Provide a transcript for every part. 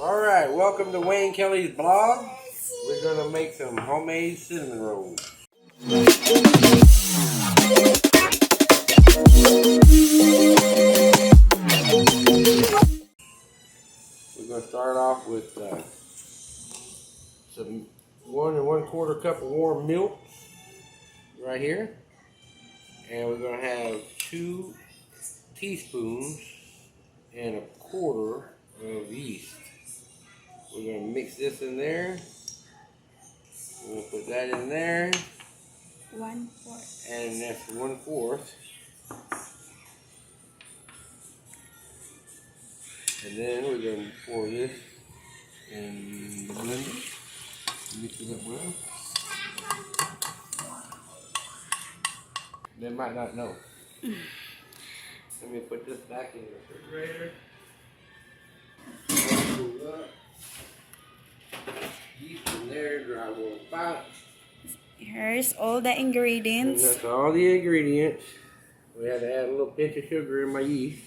Alright, welcome to Wayne Kelly's blog. We're going to make some homemade cinnamon rolls. We're going to start off with some 1 1/4 cup of warm milk right here. And we're going to have 2 teaspoons and 1/4 of yeast. We're going to mix this in there. We'll put that in there. 1/4. And that's 1/4. And then we're going to pour this in the blender. Mix it up well. They might not know. Let me put this back in the refrigerator. Yeast in there, dry warm pot. Here's all the And ingredients. that's all the ingredients. We had to add a little pinch of sugar in my yeast.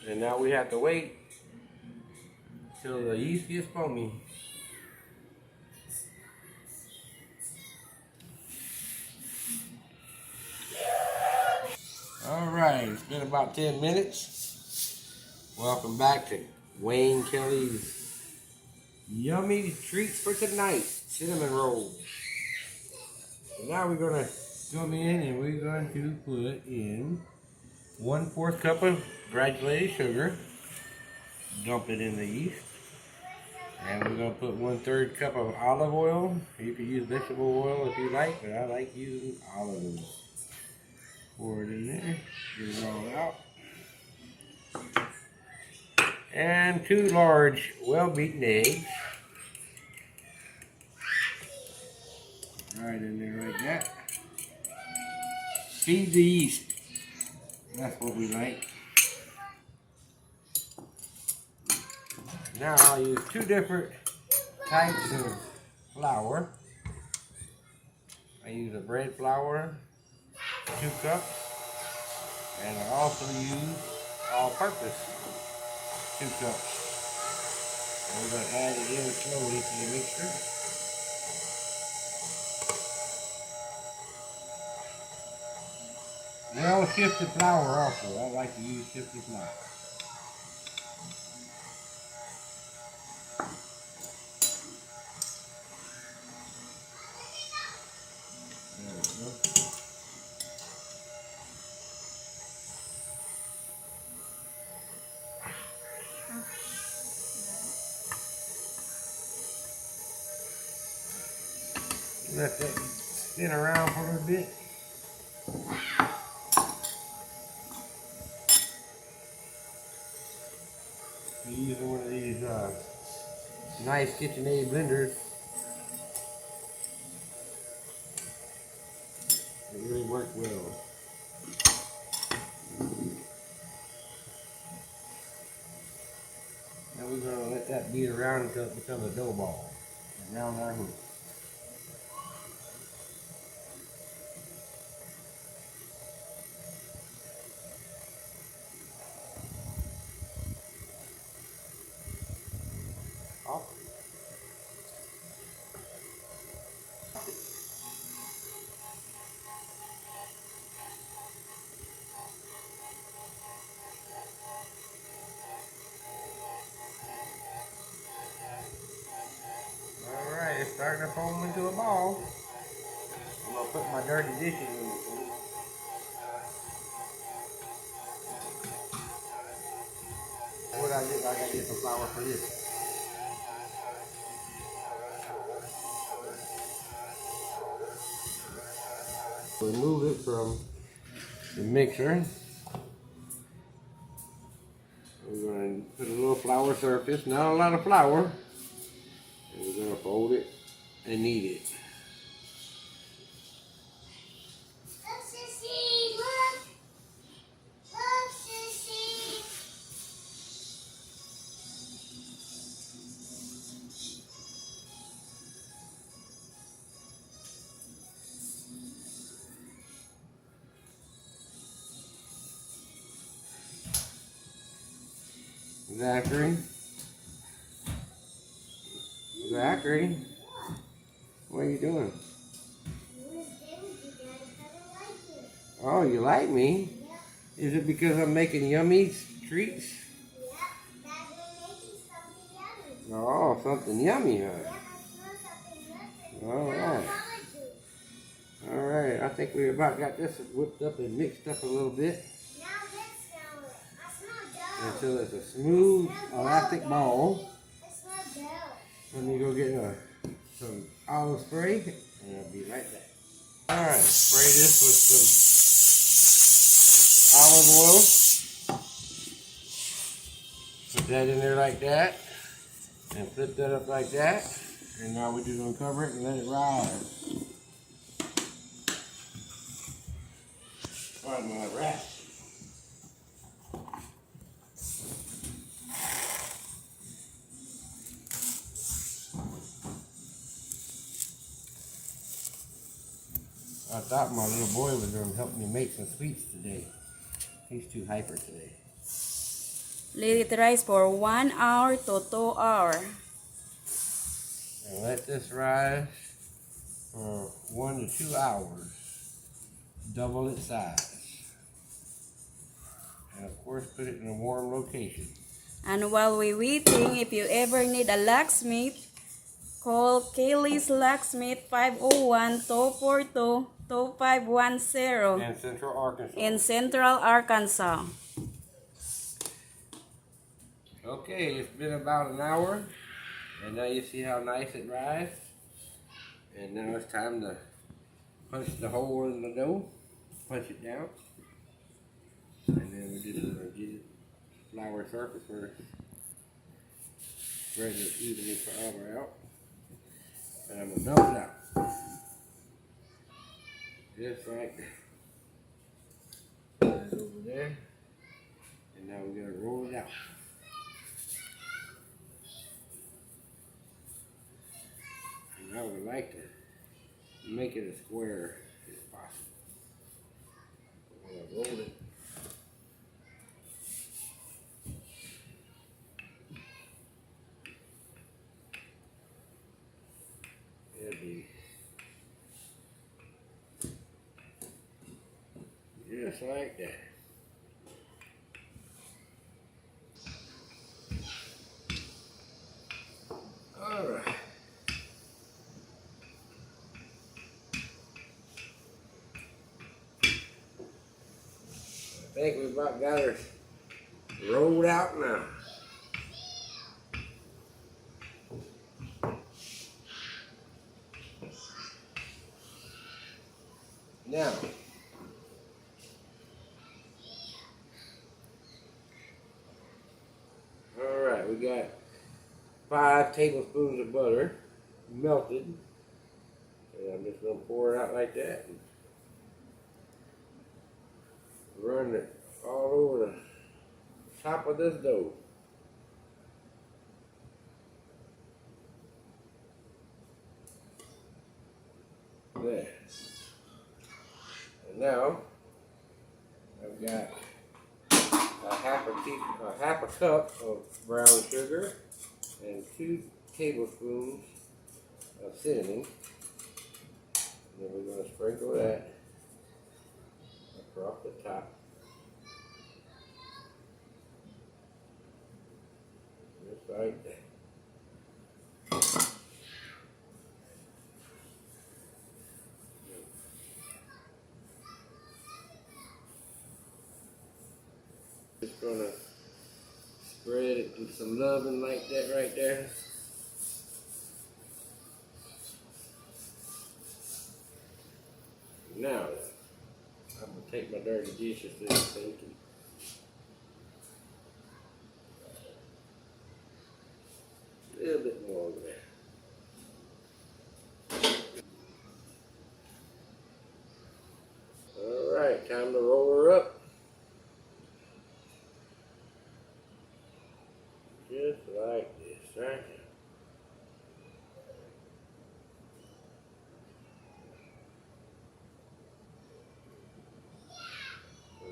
And now we have to wait till the yeast gets foamy. Alright, it's been about 10 minutes. Welcome back to Wayne Kelly's yummy treats for tonight, cinnamon rolls. So now we're going to come in and we're going to put in 1/4 cup of granulated sugar. Dump it in the yeast. And we're going to put 1/3 cup of olive oil. You can use vegetable oil if you like, but I like using olive oil. Pour it in there, get it all out. And 2 large, well-beaten eggs. Right in there like that. Feed the yeast. That's what we like. Now I'll use 2 different types of flour. I use a bread flour, 2 cups, and I also use all-purpose, 2 cups. And we're going to add it in slowly to the mixture. Well, shifted flour also. I like to use shifted flour. There we go. Let that spin around for a little bit. I'm using one of these nice KitchenAid blenders. It really worked well. Now we're going to let that beat around until it becomes a dough ball. Around our hoop. Off. Alright, it's starting to foam into a ball. I'm going to put my dirty dishes in it. What I did, I got to get some flour for this. Remove it from the mixer. We're going to put a little flour surface, not a lot of flour. And we're going to fold it and knead it. Zachary. Zachary. What are you doing? Oh, you like me? Is it because I'm making yummy treats? Oh, something yummy, huh? All right. All right. I think we about got this whipped up and mixed up a little bit until it's a smooth elastic ball. Let me go get some olive spray, and I'll be right back. All right. Spray this with some olive oil. Put that in there like that, and flip that up like that. And now we're just gonna cover it and let it rise. Pardon my rat. I thought my little boy was gonna help me make some sweets today. He's too hyper today. Let it rise for 1 hour to 2 hours. And let this rise for 1 to 2 hours. Double its size. And of course, put it in a warm location. And while we're waiting, if you ever need a locksmith, call Kaylee's Locksmith 501-242-2510 In Central Arkansas. in Central Arkansas. Okay, it's been about an hour. And now you see how nice it rises. And now it's time to punch the hole in the dough. Punch it down. And then we just gonna get it flour surface first. Spread it evenly flour out. And I'm gonna dump it out. Just like that. Put it over there. And now we're gonna roll it out. And I would like to make it as square as possible. When I roll it, it'll be just like that. All right. I think we about got her rolled out now. Now, all right, we got 5 tablespoons of butter melted. And I'm just gonna pour it out like that. And run it all over the top of this dough. There. And now I've got a half a cup of brown sugar and 2 tablespoons of cinnamon. And then we're going to sprinkle that across the top. Just like that. Just gonna spread it with some loving like that right there. Now, I'm gonna take my dirty dishes to the sink and a little bit more over there. All right, time to roll her up. Just like this, right?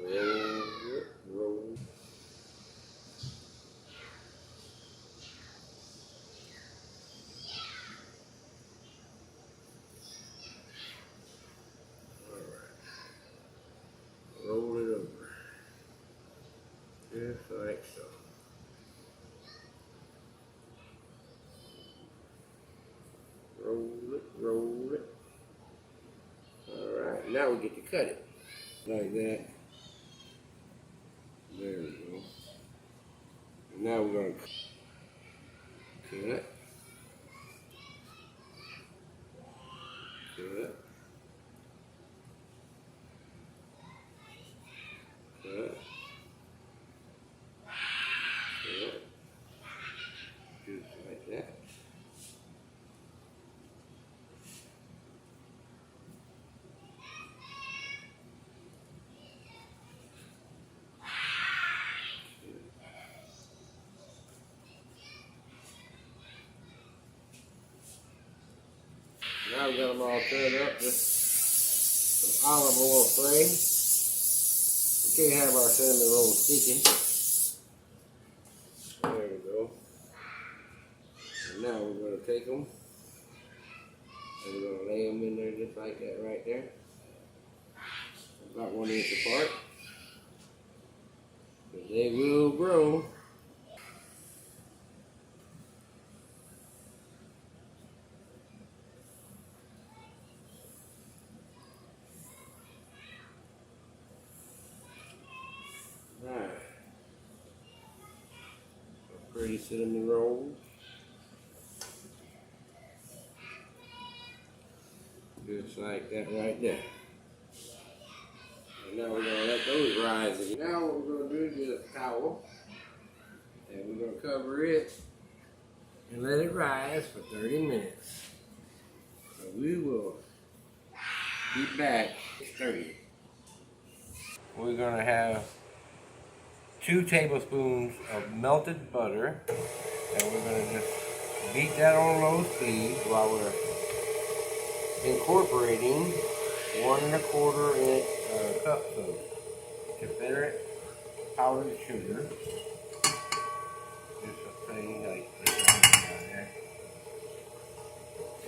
Roll, roll. Just like so. Roll it, roll it. Alright, now we get to cut it. Like that. There we go. And now we're going to cut it. Cut. Cut. Cut. Just like that. Now we got them all cut up. Just some olive oil spray. We can't have our cinnamon rolls sticking. There we go. And now we're going to take them and we're going to lay them in there just like that right there. About 1 inch apart. Because they will grow. Alright. A pretty cinnamon roll. Just like that right there. And now we're going to let those rise. And now what we're going to do is get a towel. And we're going to cover it and let it rise for 30 minutes. So we will be back at 30. We're going to have 2 tablespoons of melted butter. And we're going to just beat that on low speed while we're incorporating 1 1/4 inch cup of Confederate powdered sugar. Just a thing like this right there.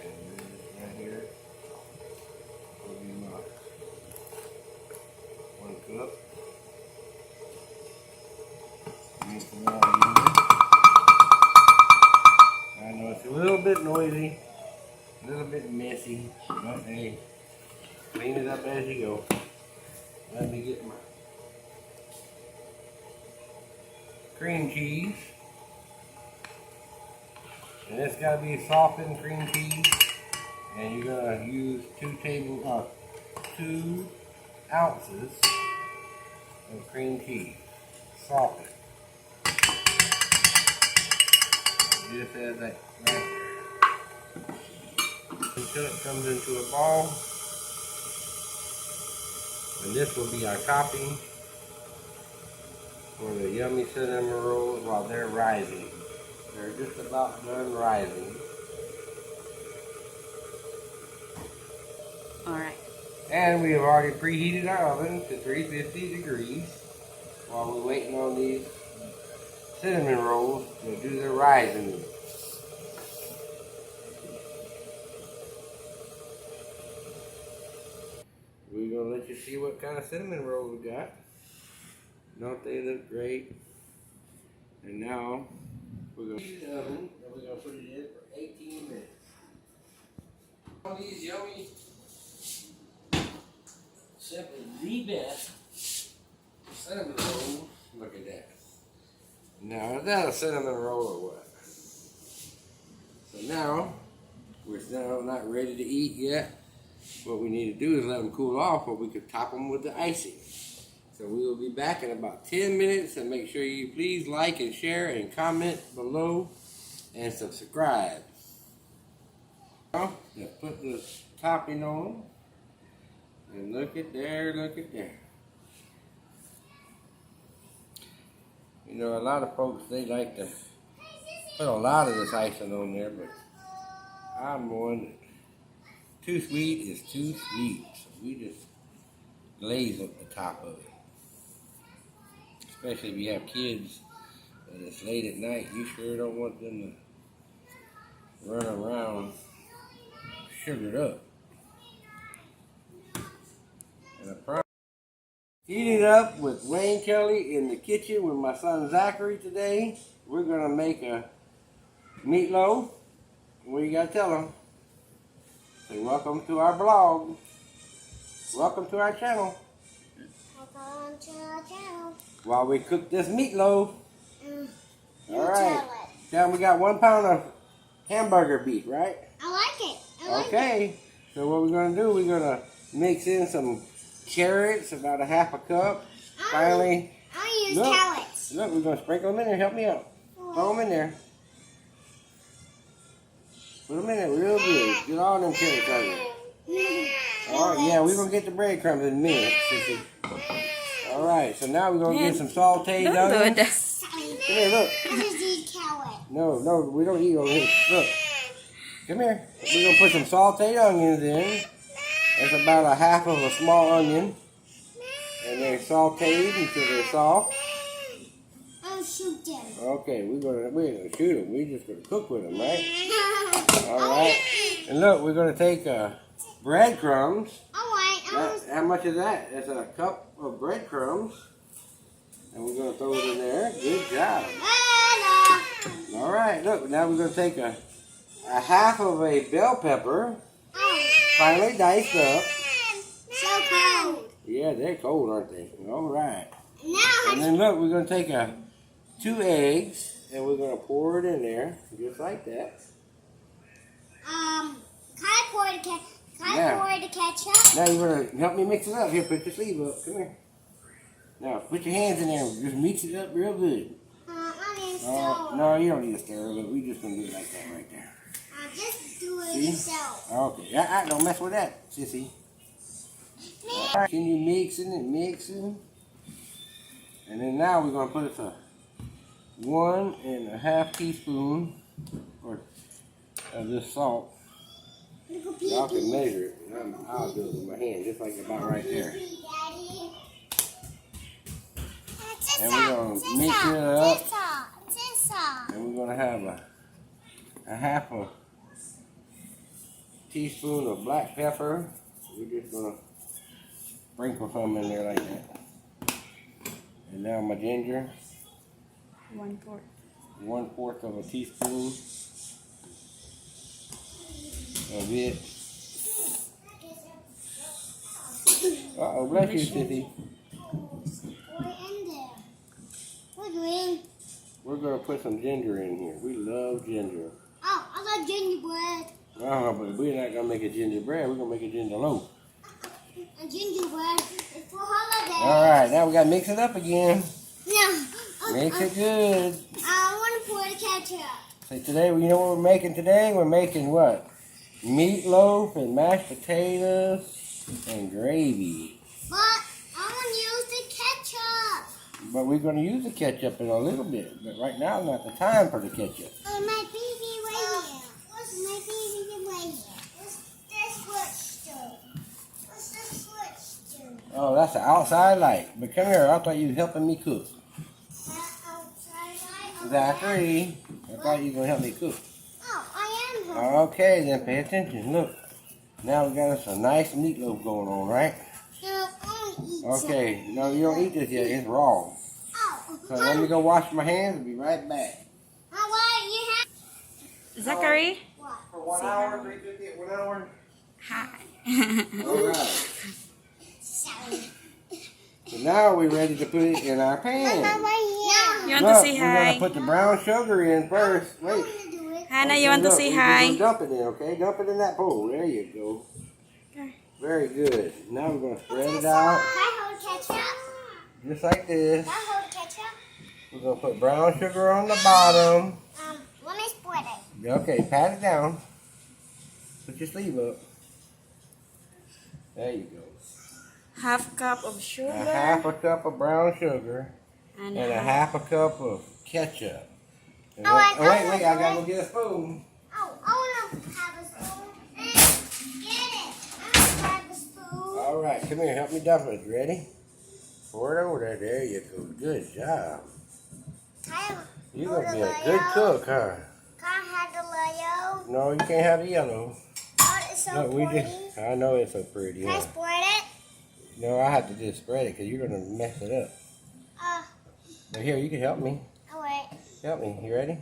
And this right here will be my 1 cup. Mix it all together. I know it's a little bit noisy, a little bit messy, but hey, clean it up as you go. Let me get my cream cheese. And it's got to be softened cream cheese. And you're going to use 2 ounces of cream cheese. Softened. Just as that right there. Until it comes into a ball. And this will be our topping for the yummy cinnamon rolls while they're rising. They're just about done rising. Alright. And we have already preheated our oven to 350 degrees while we're waiting on these cinnamon rolls to do their rising. We're going to let you see what kind of cinnamon roll we got. Don't they look great? And now we're going to heat the oven and we're going to put it in for 18 minutes. All these yummy, simply the best cinnamon rolls. Look at that. Now, is that a cinnamon roll or what? So now, we're still not ready to eat yet. What we need to do is let them cool off, or we could top them with the icing. So we will be back in about 10 minutes, and make sure you please like and share and comment below and subscribe. Now, let's put the topping on, and look at there, look at there. You know, a lot of folks, they like to put a lot of this icing on there, but I'm one. Too sweet is too sweet. So we just glaze up the top of it. Especially if you have kids and it's late at night, you sure don't want them to run around sugared up. And I promise Heating up with Wayne Kelly in the kitchen with my son Zachary today. We're gonna make a meatloaf. What do you gotta tell them? Say welcome to our blog. Welcome to our channel. Welcome to our channel. While we cook this meatloaf. All right. Now we got 1 pound of hamburger beef, right? I like it. I like it. Okay. So what we're gonna do? We're gonna mix in some carrots, about a half a cup. Finally, I'll use look, carrots. look, we're gonna sprinkle them in there. Help me out. Throw them in there. Put them in there real good. Get all them carrots out of there. All right, yeah, we're gonna get the breadcrumbs in a minute. All right, so now we're gonna get some sauteed Don't do onions. that. Come here, look. I just eat carrot. No, we don't eat over here. Look. Come here. We're gonna put some sauteed onions in. That's about a half of a small onion. And they're sauteed until they're soft. I'll shoot them. Okay, we ain't gonna shoot them. We're just gonna cook with them, right? All right. And look, we're gonna take breadcrumbs. How much is that? That's a cup of breadcrumbs. And we're gonna throw it in there. Good job. All right. Look, now we're gonna take a half of a bell pepper. Finally diced up. So cold. Yeah, they're cold, aren't they? All right. Now And then look, we're going to take 2 eggs and we're going to pour it in there, just like that. can I pour the ketchup? Now you're going to help me mix it up. Here, put your sleeve up. Come here. Now, put your hands in there. Just mix it up real good. I need to stir. No, you don't need to stir it. We're just going to do it like that right there. Just do it See? yourself. Okay. Don't mess with that, sissy. All right. Can you mixing it, mixing? And then now we're going to put it to 1.5 teaspoon of this salt. Y'all can measure it. I'll do it with my hand, just like about right there. And we're going to mix it up. And we're going to have a half a teaspoon of black pepper. We're just going to sprinkle some in there like that. And now my ginger. 1/4. 1/4 of a teaspoon of it. Uh-oh, bless you, Sissy. We're going to put some ginger in here. We love ginger. Oh, I like gingerbread. But we're not going to make a gingerbread. We're going to make a ginger loaf. A gingerbread is for holidays. All right, now we got to mix it up again. No. Mix it good. I want to pour the ketchup. So today, you know what we're making today? We're making what? Meatloaf and mashed potatoes and gravy. But I want to use the ketchup. But we're going to use the ketchup in a little bit. But right now is not the time for the ketchup. My baby right here. What's my baby right here? What's this switch to? What's this switch to? Oh, that's the outside light. But come here, I thought you was helping me cook. Zachary, I thought you were going to help me cook. Oh, I am helping. Okay, then pay attention. Look, now we got us a nice meatloaf going on, right? No, I don't eat Okay, no, you don't eat this yet. It's raw. Oh, So let me go wash my hands and be right back. what you have? Zachary? What? For 1 hour, 350, 1 hour. Hi. All right. Sorry. So now we're ready to put it in our pan. You want Look, to say we're going hi? to put the brown sugar in first. Wait. Hannah, you want to Look, say we're hi? gonna dump it in, okay? Dump it in that bowl. There you go. Okay. Very good. Now we're going to spread it out Can I hold ketchup? just like this. Can I hold ketchup? We're going to put brown sugar on the bottom. Let me spread it. Okay, pat it down. Put your sleeve up. There you go. 1/2 cup of A sugar. 1/2 cup of brown sugar And and a 1/2 cup of ketchup. And Oh, wait, I gotta go get a spoon. Oh, I want to have a spoon. Get it. I want to have a spoon. All right, come here, help me dump it. Ready? Pour it over there. There you go. Good job. You're gonna be a good cook, huh? Can I have the Leo? No, you can't have the yellow. Oh, it's so No, we pretty. just. I know it's so pretty. Can I Huh? spread it? No, I have to just spread it because you're gonna mess it up. But here, you can help me. Alright. Help me. You ready?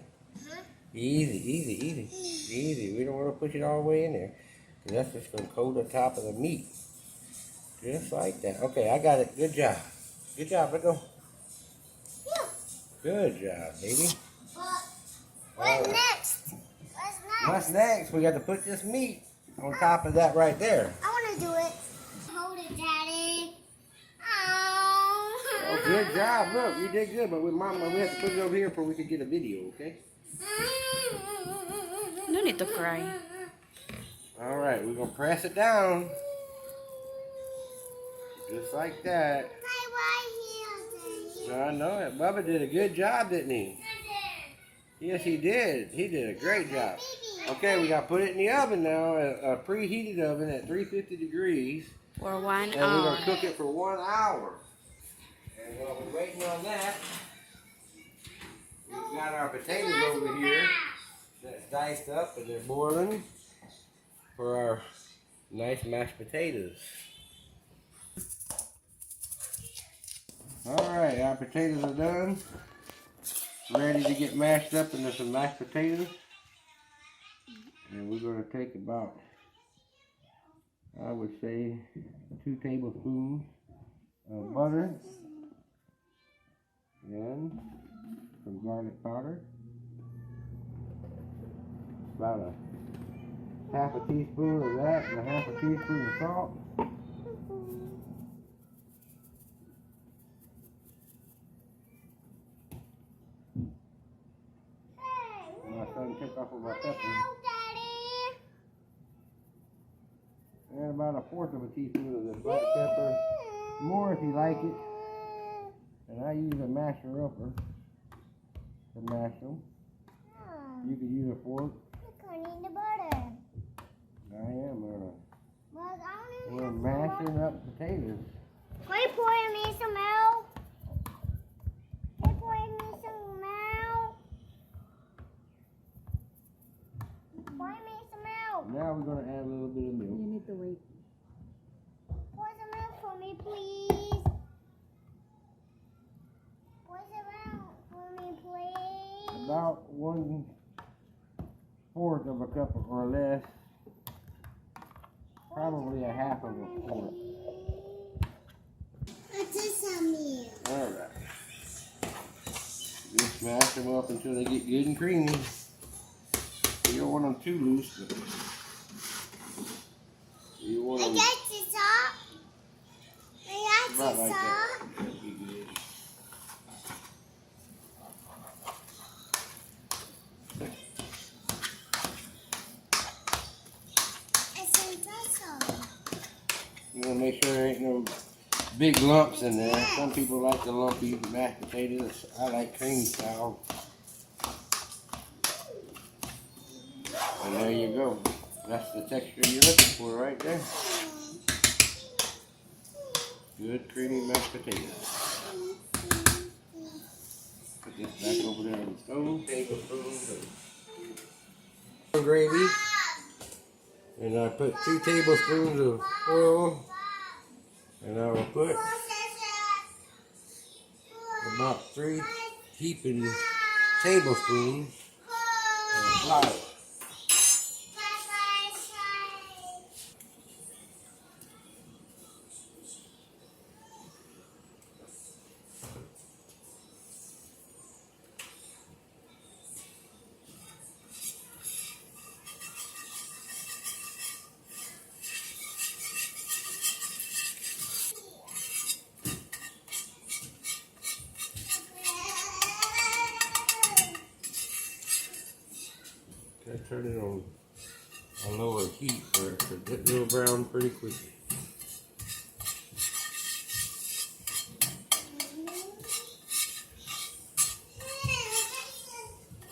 Easy, easy, easy, easy. We don't want to push it all the way in there. 'Cause that's just gonna coat the top of the meat. Just like that. Okay, I got it. Good job. Good job. Let go. Good job, baby. What's next? What's next? What's next? We got to put this meat on top of that right there. I want to do it. Hold it, Daddy. Oh, good job. Look, you did good, but with Mama, we have to put it over here before we can get a video, okay? No need to cry. All right, we're going to press it down. Just like that. My right here, Daddy. I know it. Bubba did a good job, didn't he? Yes, he did. He did a great job. Okay, we got to put it in the oven now, a preheated oven at 350 degrees. For 1 And we're hour. going to cook it for 1 hour. And while we're waiting on that, we've got our potatoes over here that's diced up and they're boiling for our nice mashed potatoes. Alright, our potatoes are done. Ready to get mashed up into some mashed potatoes. And we're going to take about, I would say, 2 tablespoons of butter and some garlic powder. About a half a teaspoon of that and a half a teaspoon of salt. My son took off of my pepper. Daddy. And about a fourth of a teaspoon of the black pepper. More if you like it. And I use a masher upper to mash them. You could use a fork. Look, I need the butter. I am. Well, I don't We're even mashing up potatoes. Can you pour me some milk? Can you pour me some milk? Pour me some milk. Now we're going to add a little bit of milk. You need to wait. Pour some milk for me, please. Pour some milk for me, please. About 1/4 of a cup or less. Probably a half of a quart. I just some milk. Alright. Just smash them up until they get good and creamy. You don't want them too loose, but you want I them got the top. I got about the like that. top. That'd be good. It's some pretzel. You want to make sure there ain't no big lumps in there. Some people like the lumpy mashed potatoes. I like creamy style. And there you go. That's the texture you're looking for right there. Good creamy mashed potatoes. Put this back over there on the stove. Tablespoons of gravy. And I put 2 tablespoons of oil. And I will put about 3 heaping tablespoons of flour. Just turn it on a lower heat for it to get little brown pretty quickly.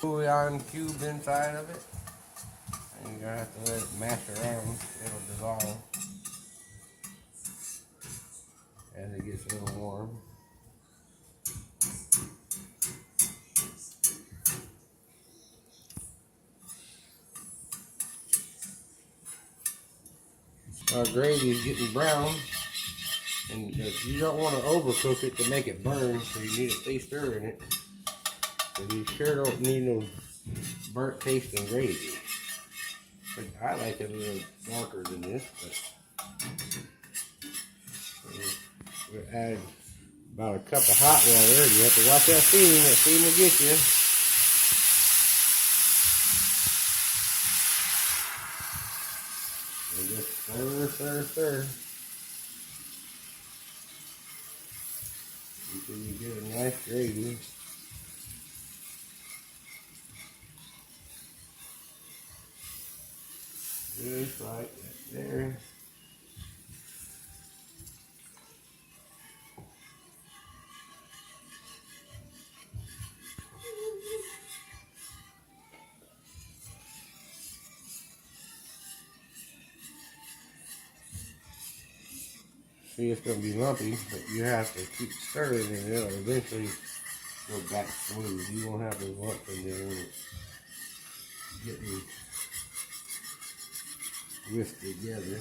Bouillon cube inside of it. And you're gonna have to let it mash around. It'll dissolve as it gets a little warm. Our gravy is getting brown. And you don't want to overcook it to make it burn, so you need to stay stirring it. But you sure don't need no burnt tasting gravy. But I like it a little darker than this. But we'll add about a cup of hot water. You have to watch that steam. That steam will get you. And just stir, stir, stir. Until you get a nice gravy. Just like that there. See, it's going to be lumpy, but you have to keep stirring and it'll eventually go back smooth. You won't have those lumps in there when it's getting whisked together.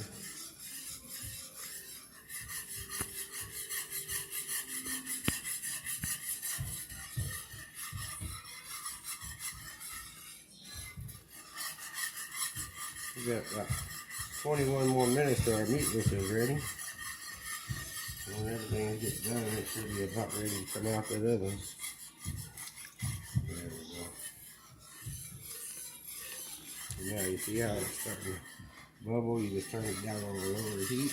We got about 21 more minutes till our meatloaf is ready. When everything gets done, it should be about ready to come out that oven. There we go. And now you see how it's starting to bubble. You just turn it down on the lower heat.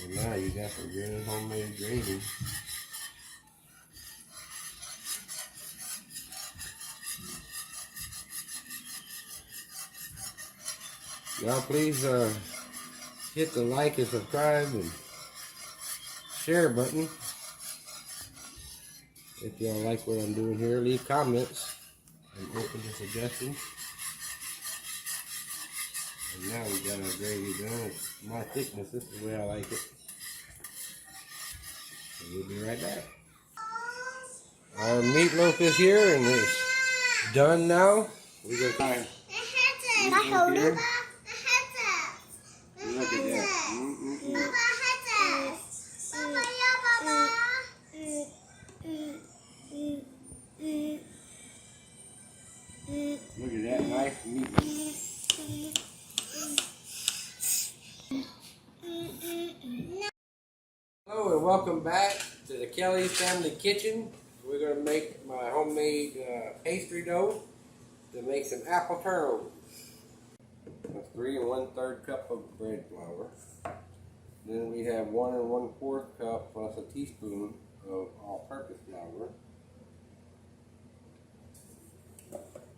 And now you got some good homemade gravy. Y'all please hit the like and subscribe and share button. If y'all like what I'm doing here, leave comments. I'm open to suggestions. And now we got our gravy done. It's my thickness, this is the way I like it. So we'll be right back. Our meatloaf is here and it's done now. We're gonna try and meatloaf here. Look at that. Look at that nice meatloaf. Hello and welcome back to the Kelly's Family Kitchen. We're going to make my homemade pastry dough to make some apple turnovers. 3 1/3 cup of bread flour. Then we have 1 1/4 cup plus a teaspoon of all-purpose flour.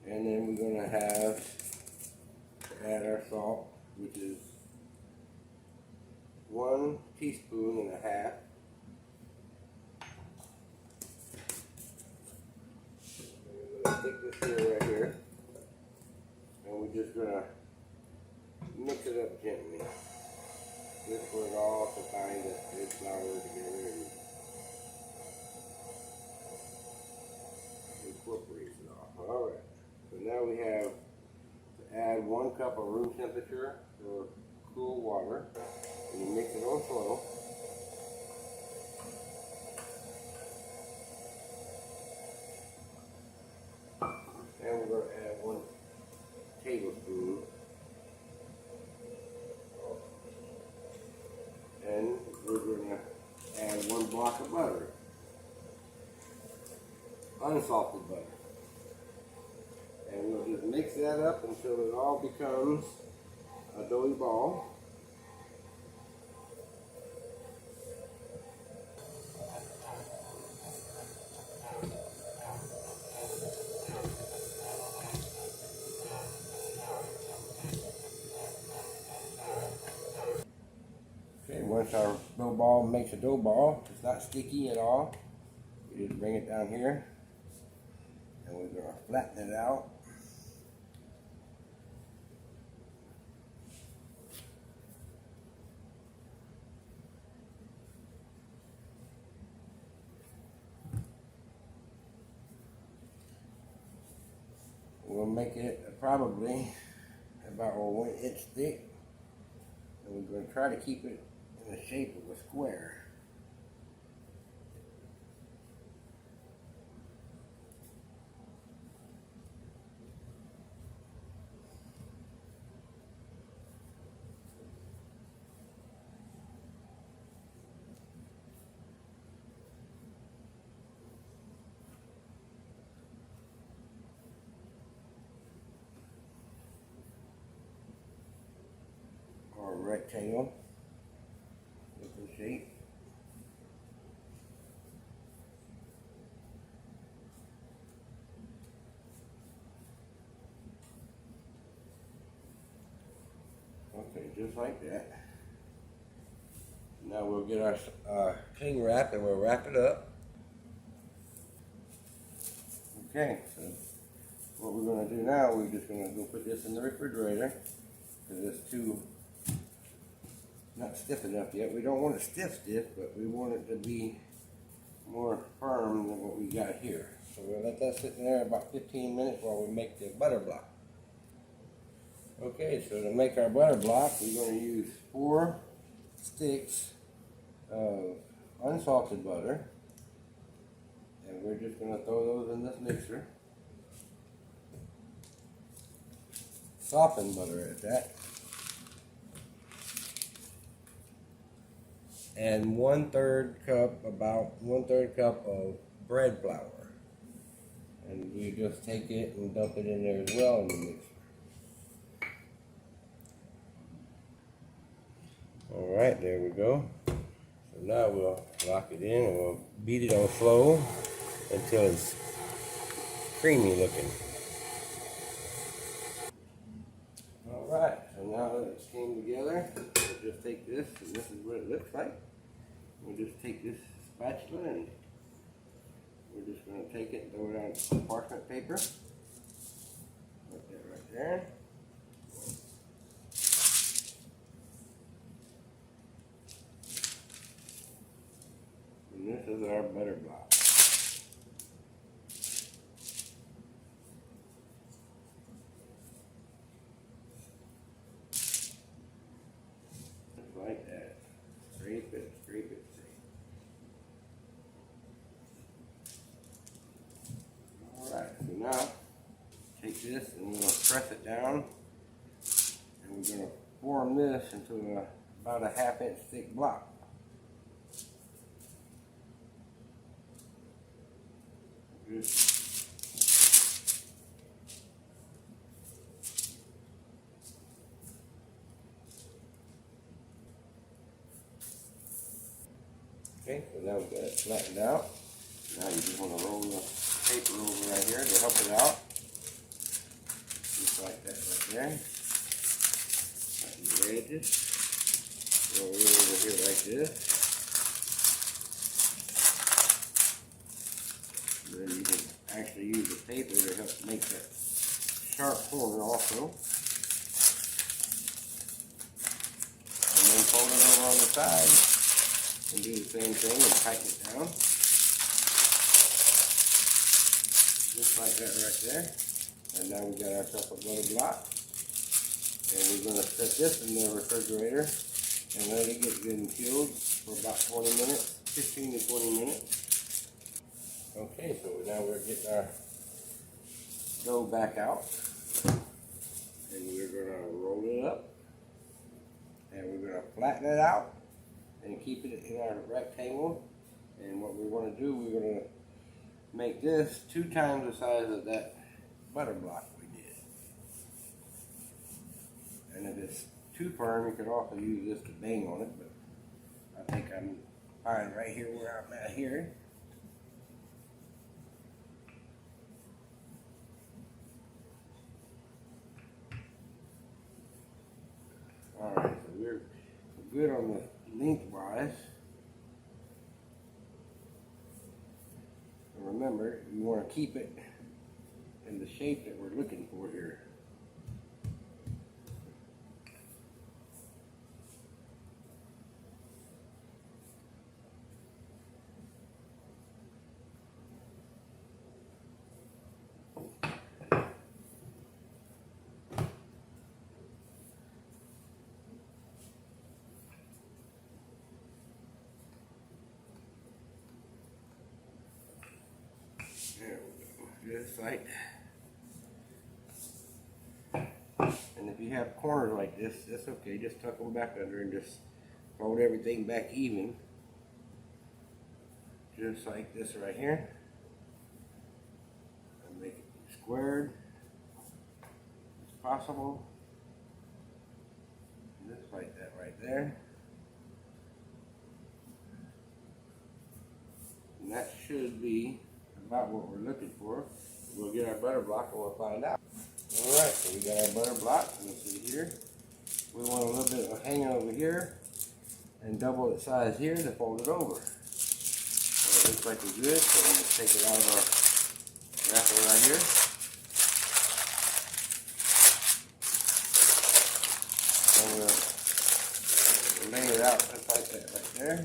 And then we're going to have to add our salt, which is 1 teaspoon and a half. I'm going to take this here right here. And we're just going to mix it up gently. Just for it all to bind the flour together and incorporate it all. Alright, so now we have to add 1 cup of room temperature or cool water. And you mix it on slow. And we're going to add 1 tablespoon. And we're going to add 1 block of butter, unsalted butter. And we'll just mix that up until it all becomes a doughy ball. Once our dough ball makes a dough ball, it's not sticky at all. We just bring it down here and we're going to flatten it out. We'll make it probably about 1 inch thick. And we're going to try to keep it in the shape of a square. Or a rectangle looking shape. Okay, just like that. Now we'll get our cling wrap and we'll wrap it up. Okay, so what we're going to do now, we're just going to go put this in the refrigerator because it's too not stiff enough yet. We don't want it stiff, but we want it to be more firm than what we got here. So we'll let that sit in there about 15 minutes while we make the butter block. Okay, so to make our butter block, we're going to use 4 sticks of unsalted butter. And we're just going to throw those in this mixer. Softened butter at that. And 1/3 cup, about 1/3 cup of bread flour. And you just take it and dump it in there as well in the mixer. Alright, there we go. So now we'll lock it in and we'll beat it on slow until it's creamy looking. Alright, so now that it's came together, we'll just take this, and this is what it looks like. We'll just take this spatula and we're just going to take it and throw it on some parchment paper. Put that right there. And this is our butter block. Just like that. Scrape it, scrape it, scrape it. Alright, so now take this and we're going to press it down. And we're going to form this into about a 1/2 inch thick block. Okay, so now we've got it flattened out. Now you just want to roll the paper over right here to help it out. Just like that right there. Flatten the edges. Roll it over here like this. And then you can actually use the paper to help make that sharp corner also. And then fold it over on the side. And do the same thing and tighten it down. Just like that right there. And now we've got ourselves a butter block. And we're going to set this in the refrigerator and let it get good and chilled for about 20 minutes, 15 to 20 minutes. Okay, so now we're getting our dough back out. And we're going to roll it up. And we're going to flatten it out. And keep it in our rectangle. And what we want to do, we're going to make this 2 times the size of that butter block we did. And if it's too firm, you could also use this to bang on it, but I think I'm fine right here where I'm at here. Alright, so we're good on the lengthwise. And remember, you want to keep it in the shape that we're looking for here. Just like that. And if you have corners like this, that's okay. Just tuck them back under and just fold everything back even. Just like this right here. And make it squared as possible. Just like that right there. And that should be about what we're looking for. We'll get our butter block and we'll find out. Alright, so we got our butter block. You can see here. We want a little bit of hanging over here and double its size here to fold it over. So it looks like we're good, so we're going to take it out of our wrapper right here. And we'll lay it out just like that right there.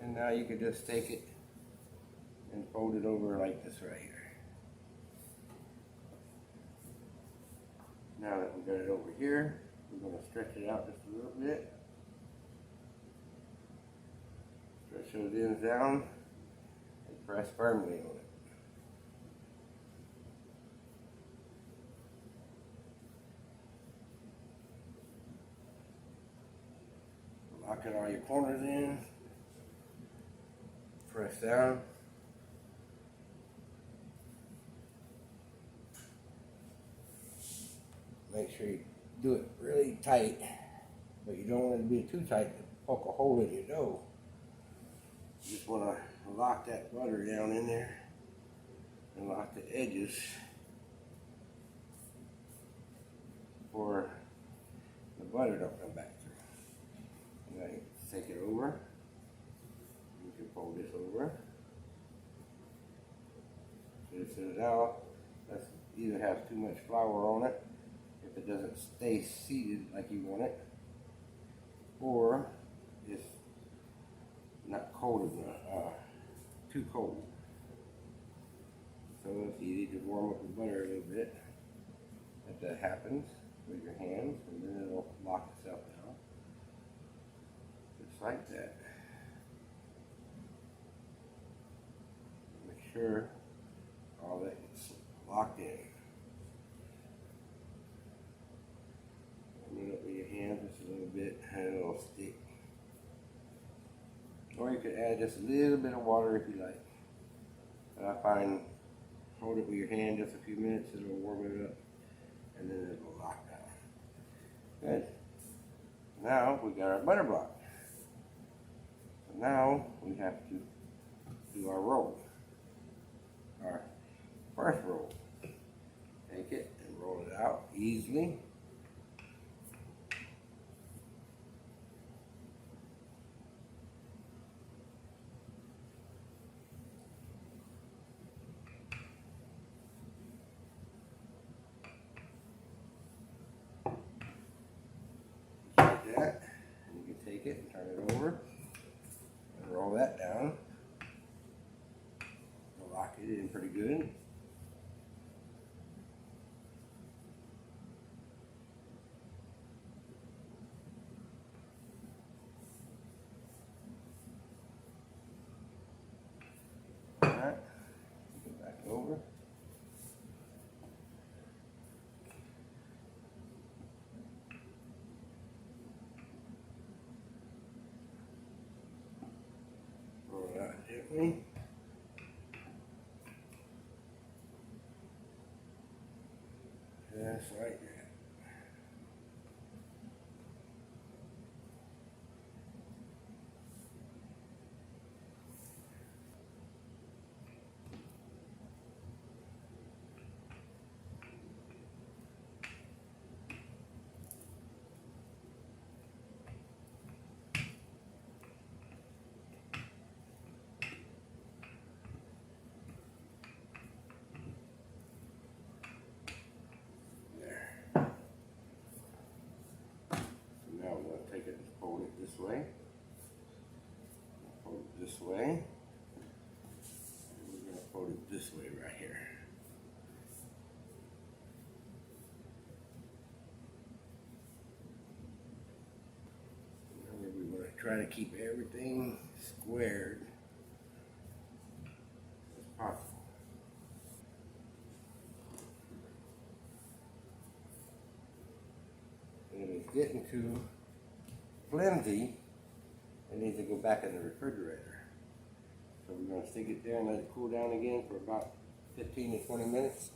And now you can just take it and fold it over like this right here. Now that we got it over here, we're going to stretch it out just a little bit. Stretch those ends down and press firmly on it. Lock in all your corners in. Press down. Make sure you do it really tight, but you don't want it to be too tight to poke a hole in your dough. You just want to lock that butter down in there and lock the edges for the butter don't come back through. Now you take it over. You can fold this over. So now let's either have too much flour on it if it doesn't stay seated like you want it, or it's not cold enough, too cold. So it's easy to warm up the butter a little bit. If that happens with your hands, and then it'll lock itself down. Just like that. Make sure all that gets locked in. Warm it up with your hands just a little bit and it'll stick. Or you could add just a little bit of water if you like. But I find hold it with your hand just a few minutes, it'll warm it up and then it'll lock down. Good. Now we got our butter block. So now we have to do our roll. Our first roll. Take it and roll it out easily. Like that. And you can take it and turn it over and roll that down. Lock it in pretty good. Alright, go back over. Roll it out gently. Just like that. This way, fold it this way, and we're going to fold it this way right here. Now we're going to try to keep everything squared as possible. And if it's getting too flimsy, it needs to go back in the refrigerator. So we're going to stick it there and let it cool down again for about 15 to 20 minutes,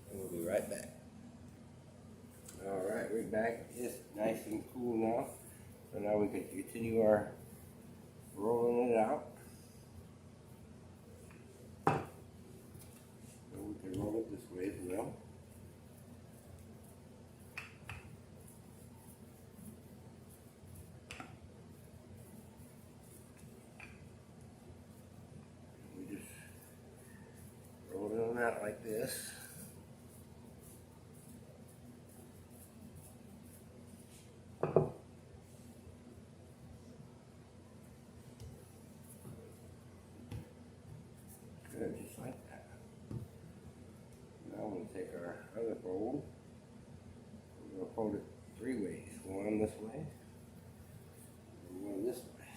and we'll be right back. Alright, we're back. It's nice and cool now. So now we can continue our rolling it out. So we can roll it this way as well. We just roll it on out like this. Good, just like that. Now we'll take our other fold. We're going to fold it 3 ways. One this way, and one this way.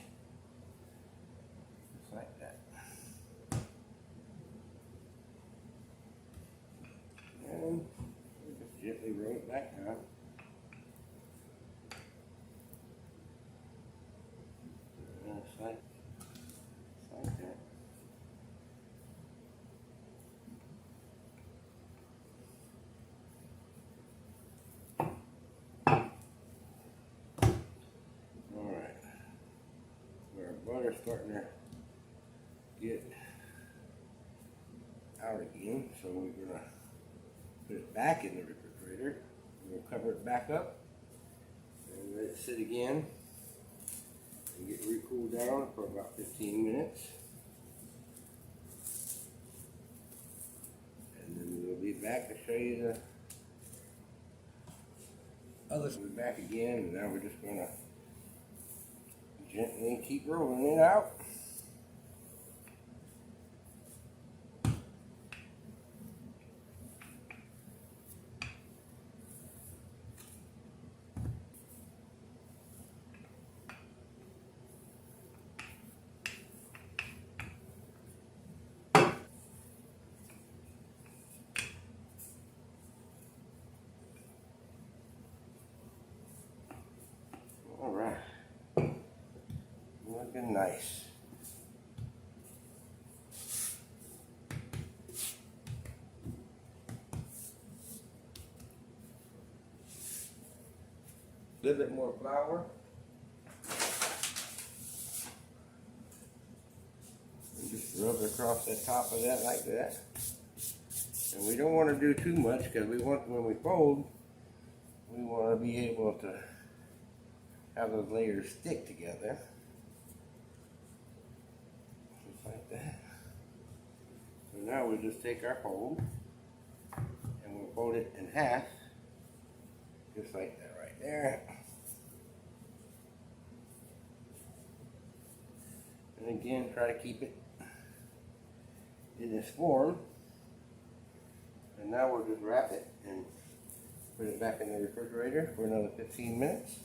Just like that. And we just gently roll it back down. Just like that. Alright. Our butter's starting to get out again, so we're going to put it back in the refrigerator. We're going to cover it back up and let it sit again and get recooled down for about 15 minutes. And then we'll be back to show you the other side. We're back again, and now we're just going to gently keep rolling it out. All right, looking nice. A little bit more flour. And just rub it across the top of that like that. And we don't want to do too much because we want, when we fold, we want to be able to have those layers stick together. Just like that. So now we'll just take our fold and we'll fold it in half. Just like that right there. And again, try to keep it in this form. And now we'll just wrap it and put it back in the refrigerator for another 15 minutes.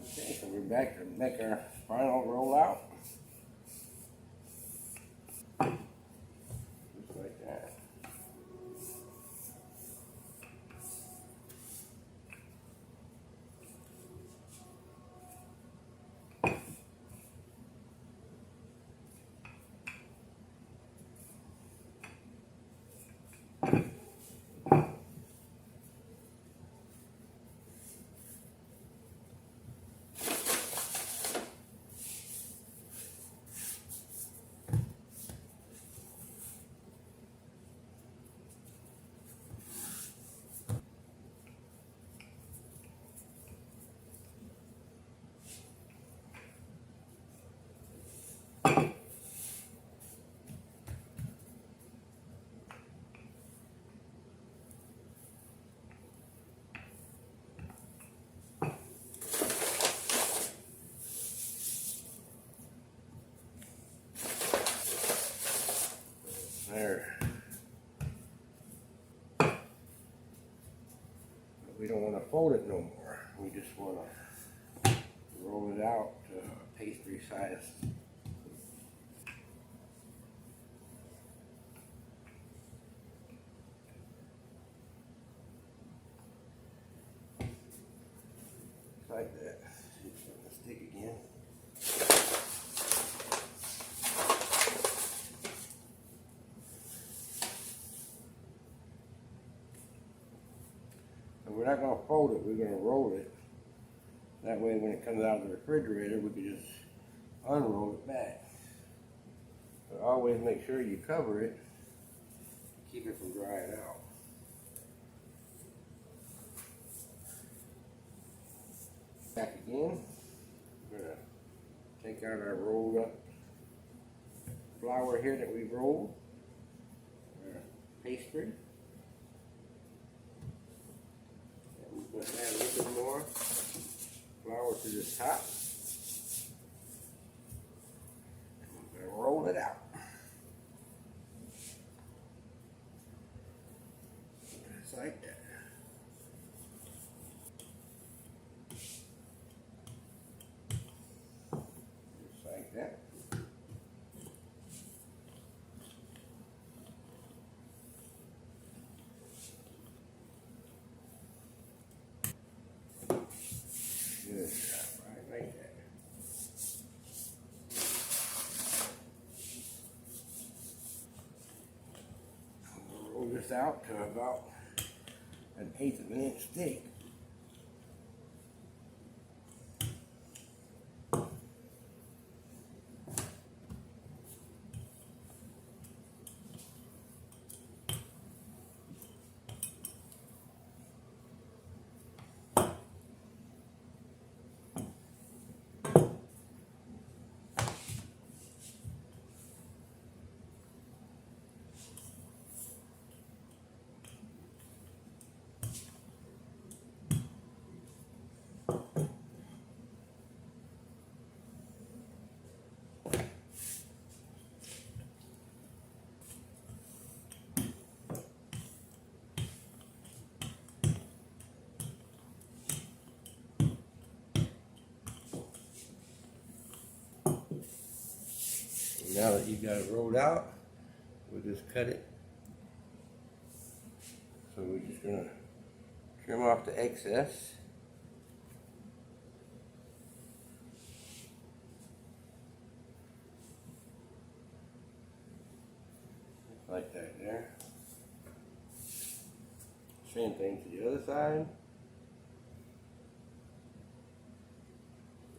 Okay, so we're back to make our final roll out. Just like that. There. But we don't want to fold it no more. We just want to roll it out to pastry size. Like that. It's starting to stick again. And we're not going to fold it, we're going to roll it. That way when it comes out of the refrigerator, we can just unroll it back. But always make sure you cover it, keep it from drying out. Back again, we're going to take out our rolled up flour here that we rolled, our pastry. And we're going to add a little bit more flour to the top. And we're going to roll it out. Just like that. Just like that. Good job, right like that. We'll roll this out to about 1/8 of an inch thick. Now that you've got it rolled out, we'll just cut it. So we're just going to trim off the excess. Just like that there. Same thing to the other side.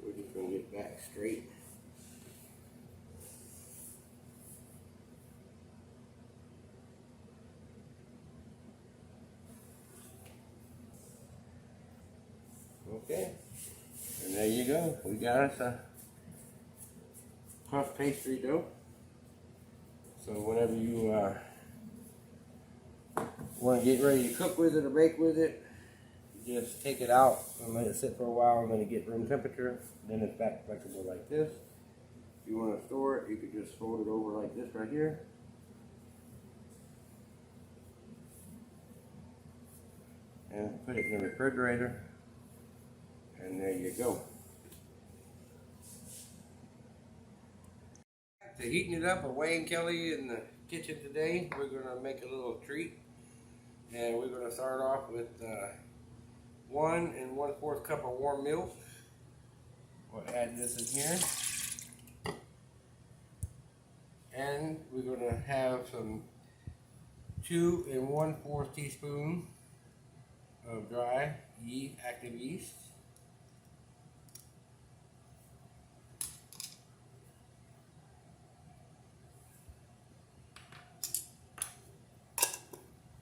We're just going to get back straight. Okay, and there you go. We got us a puff pastry dough. So whenever you want to get ready to cook with it or bake with it, you just take it out and let it sit for a while and then it get room temperature. Then it's back flexible like this. If you want to store it, you could just fold it over like this right here. And put it in the refrigerator. And there you go. To heating it up with Wayne Kelly in the kitchen today, we're going to make a little treat. And we're going to start off with 1 1/4 cup of warm milk. We'll add this in here. And we're going to have some 2 1/4 teaspoon of dry yeast, active yeast.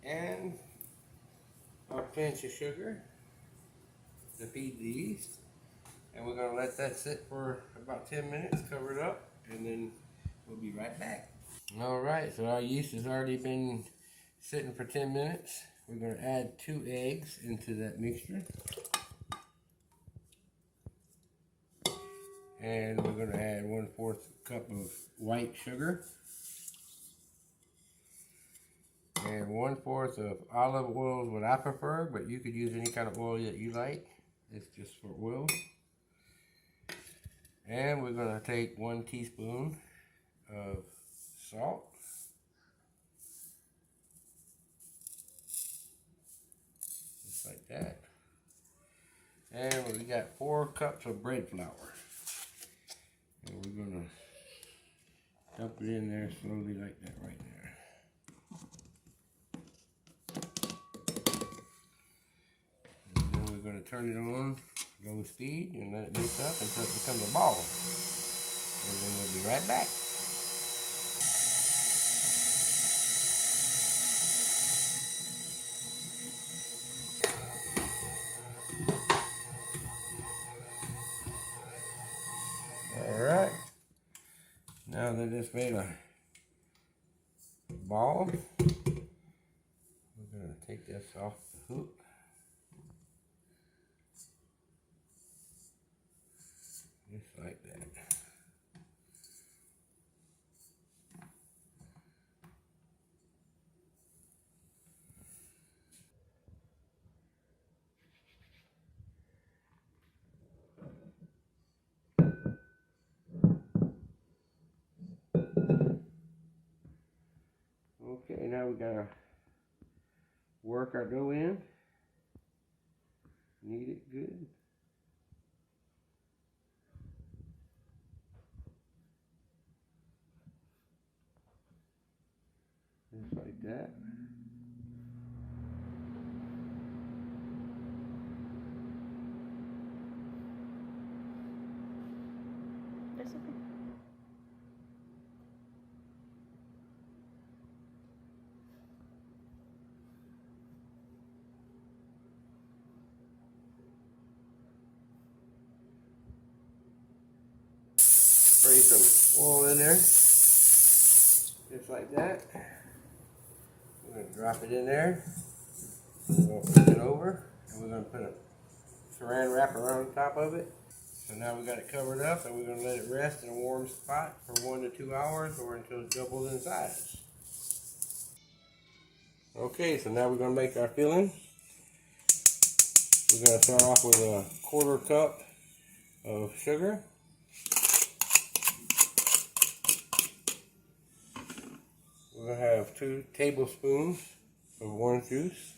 And a pinch of sugar to feed the yeast. And we're going to let that sit for about 10 minutes, cover it up, and then we'll be right back. Alright, so our yeast has already been sitting for 10 minutes. We're going to add 2 eggs into that mixture. And we're going to add 1/4 cup of white sugar. And 1/4 of olive oil is what I prefer, but you could use any kind of oil that you like. It's just for oil. And we're going to take 1 teaspoon of salt. Just like that. And we got 4 cups of bread flour. And we're going to dump it in there slowly like that right there. And then we're going to turn it on low speed and let it mix up until it becomes a ball. And then we'll be right back. Alright. Now that it's made a ball, we're going to take this off the hook. Just like that. Okay, now we gotta work our dough in. Knead it good. Just like that. That's okay. Spray some oil in there. Just like that. We're going to drop it in there. We're going to flip it over. And we're going to put a saran wrap around top of it. So now we got it covered up and we're going to let it rest in a warm spot for 1 to 2 hours or until it doubles in size. Okay, so now we're going to make our filling. We're going to start off with a 1/4 cup of sugar. We're going to have 2 tablespoons of orange juice.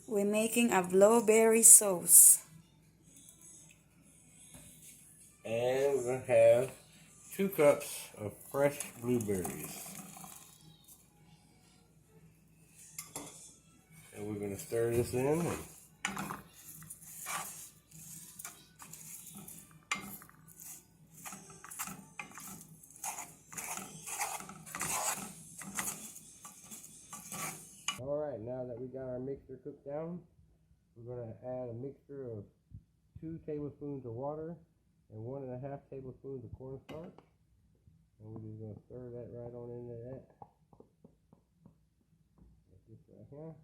We're making a blueberry sauce. And we're going to have 2 cups of fresh blueberries. And we're going to stir this in. Alright, now that we got our mixture cooked down, we're going to add a mixture of 2 tablespoons of water and 1 1/2 tablespoons of cornstarch. And we're just going to stir that right on into that. Like this right here.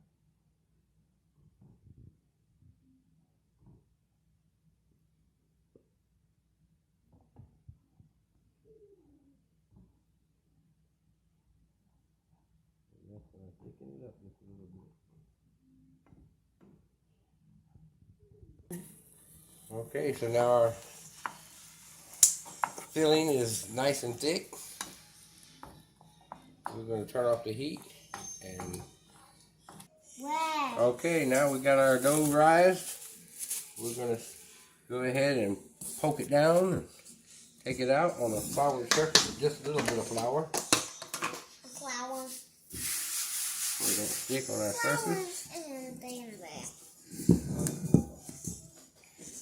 And that's going to thicken it up just a little bit. Okay, so now our filling is nice and thick. We're going to turn off the heat and Wow. okay, now we got our dough rised. We're going to go ahead and poke it down and take it out on a floured surface with just a little bit of flour. Flower. So it don't stick on our surface.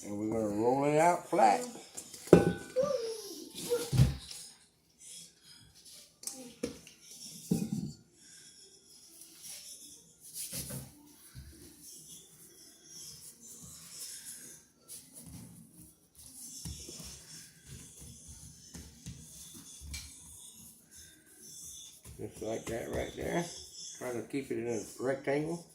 And we're going to roll it out flat. Just like that right there. Try to keep it in a rectangle.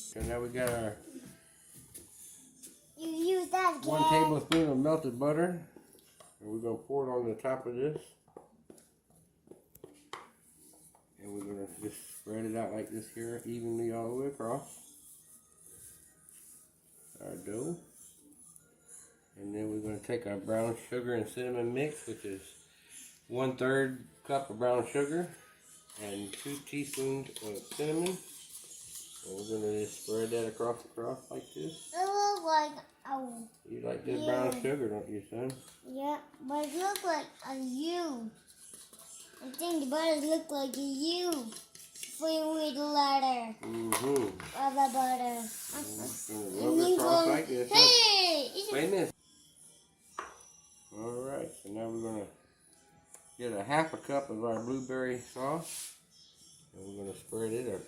So now we got our You use that again. 1 tablespoon of melted butter. And we're going to pour it on the top of this. And we're going just spread it out like this here evenly all the way across our dough. And then we're going to take our brown sugar and cinnamon mix, which is 1/3 cup of brown sugar and 2 teaspoons of cinnamon. And we're going to just spread that across like this. It looks like a... You like this brown sugar, don't you, son? Yeah, but it looks like a U. I think the butter looks like a U. Filled with letter Mm-hmm. of the butter. Rub it across like this. Hey! Wait a minute. Alright, so now we're going to get a 1/2 cup of our blueberry sauce. And we're going to spread it up.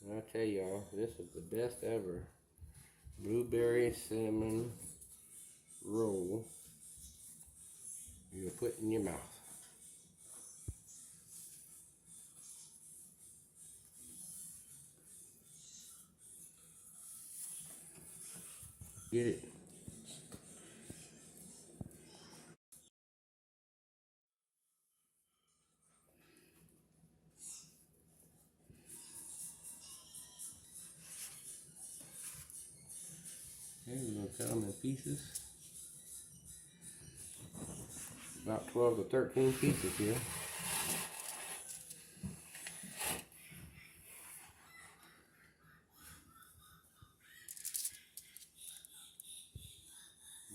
And I tell y'all, this is the best ever blueberry cinnamon roll you'll put in your mouth. Get it? Okay, we're going to cut them in pieces. About 12 to 13 pieces here.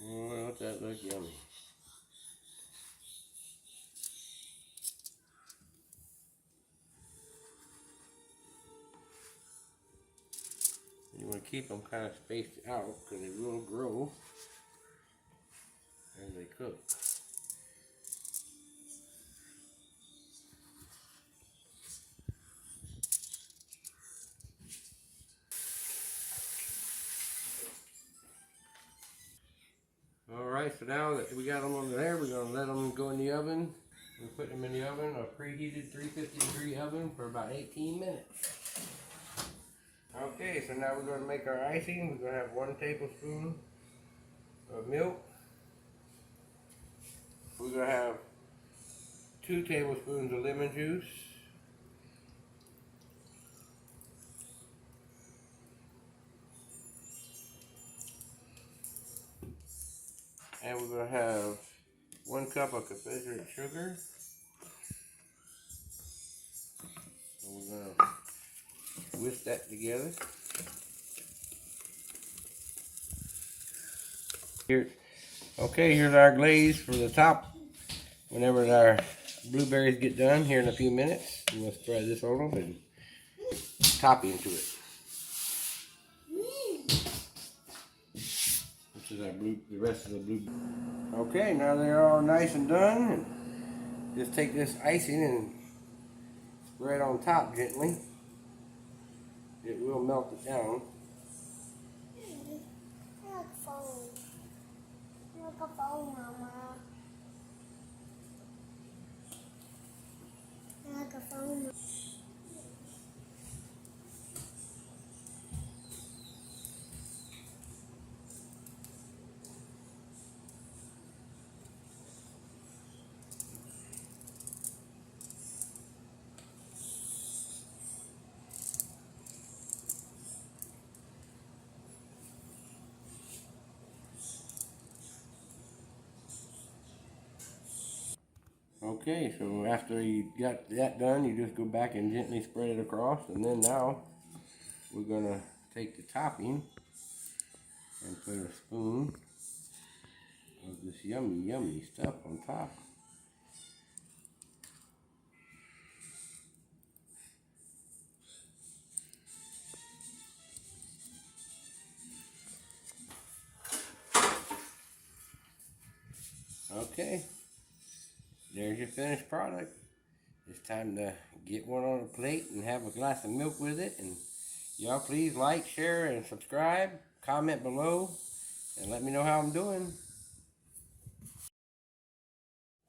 Boy, don't that look yummy. You want to keep them kind of spaced out because they will grow as they cook. Alright, so now that we got them over there, we're going to let them go in the oven. We're putting them in the oven, a preheated 350 degree oven for about 18 minutes. Okay, so now we're going to make our icing. We're going to have 1 tablespoon of milk. We're going to have 2 tablespoons of lemon juice. And we're going to have 1 cup of Confederate sugar. And we're going to whisk that together. Here, okay, here's our glaze for the top. Whenever our blueberries get done here in a few minutes, we'll spread this on them and topping to it. This is our the rest of the blueberries. Okay, now they're all nice and done. And just take this icing and spread on top gently. It will melt it down. Like a phone. Like a phone, Mama. Like a phone. Okay, so after you got that done, you just go back and gently spread it across, and then now we're gonna take the topping and put a spoon of this yummy stuff on top. Okay, there's your finished product. It's time to get one on a plate and have a glass of milk with it. And y'all please like, share, and subscribe. Comment below and let me know how I'm doing.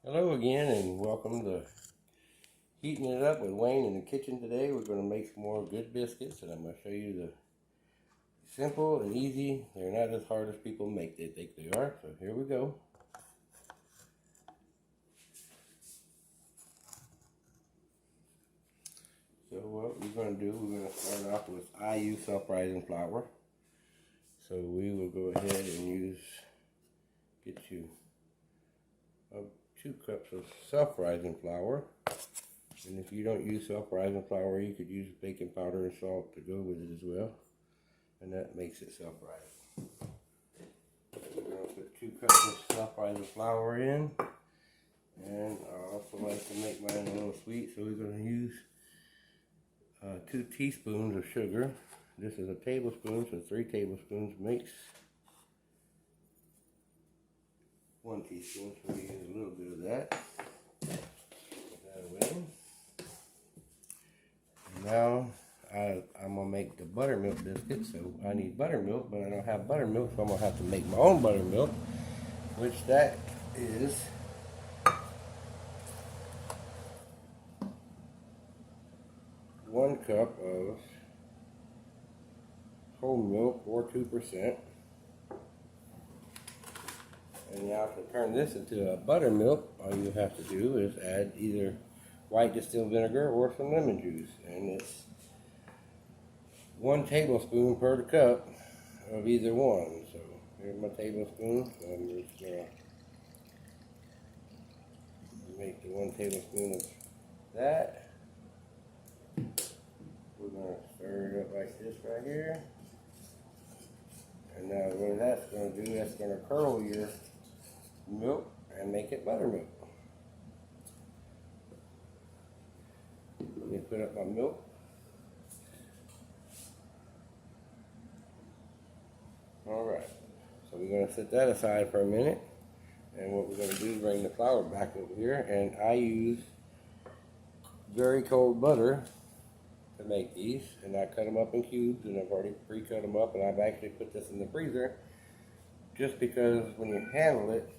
Hello again and welcome to Heating It Up with Wayne in the kitchen today. We're going to make some more good biscuits and I'm going to show you the simple and easy. They're not as hard as people make they think they are. So here we go. So what we're going to do, we're going to start off with IU self-rising flour. So we will go ahead and get you 2 cups of self-rising flour. And if you don't use self-rising flour, you could use baking powder and salt to go with it as well. And that makes it self-rising. We're going to put 2 cups of self-rising flour in. And I also like to make mine a little sweet, so we're going to use 2 teaspoons of sugar. This is a tablespoon, so 3 tablespoons makes 1 teaspoon, so we use a little bit of that. Put that away. Now I'm going to make the buttermilk biscuit, so I need buttermilk, but I don't have buttermilk, so I'm going to have to make my own buttermilk, which that is 1 cup of whole milk or 2%. And now to turn this into a buttermilk, all you have to do is add either white distilled vinegar or some lemon juice. And it's 1 tablespoon per cup of either one. So here's my tablespoon. So I'm just going to make the 1 tablespoon of that. We're going to stir it up like this right here. And now what that's going to do, that's going to curdle your milk and make it buttermilk. Let me put up my milk. Alright, so we're going to set that aside for a minute. And what we're going to do is bring the flour back over here. And I use very cold butter to make these, and I cut them up in cubes, and I've already pre-cut them up, and I've actually put this in the freezer just because when you handle it,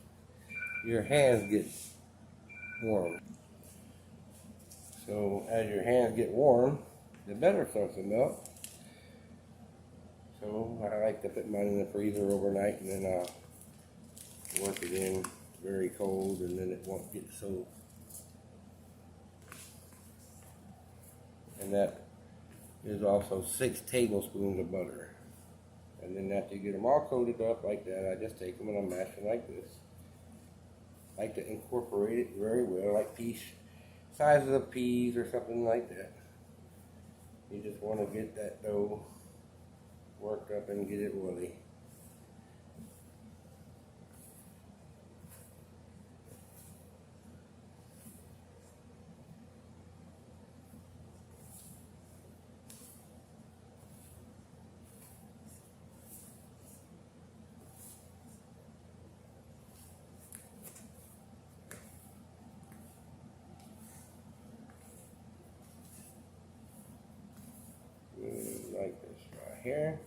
your hands get warm. So as your hands get warm, the butter starts to melt. So I like to put mine in the freezer overnight, and then I'll work it in very cold, and then it won't get so. And that is also 6 tablespoons of butter. And then after you get them all coated up like that, I just take them and I mash them like this. I like to incorporate it very well, like sizes of peas or something like that. You just want to get that dough worked up and get it oily. Like this right here.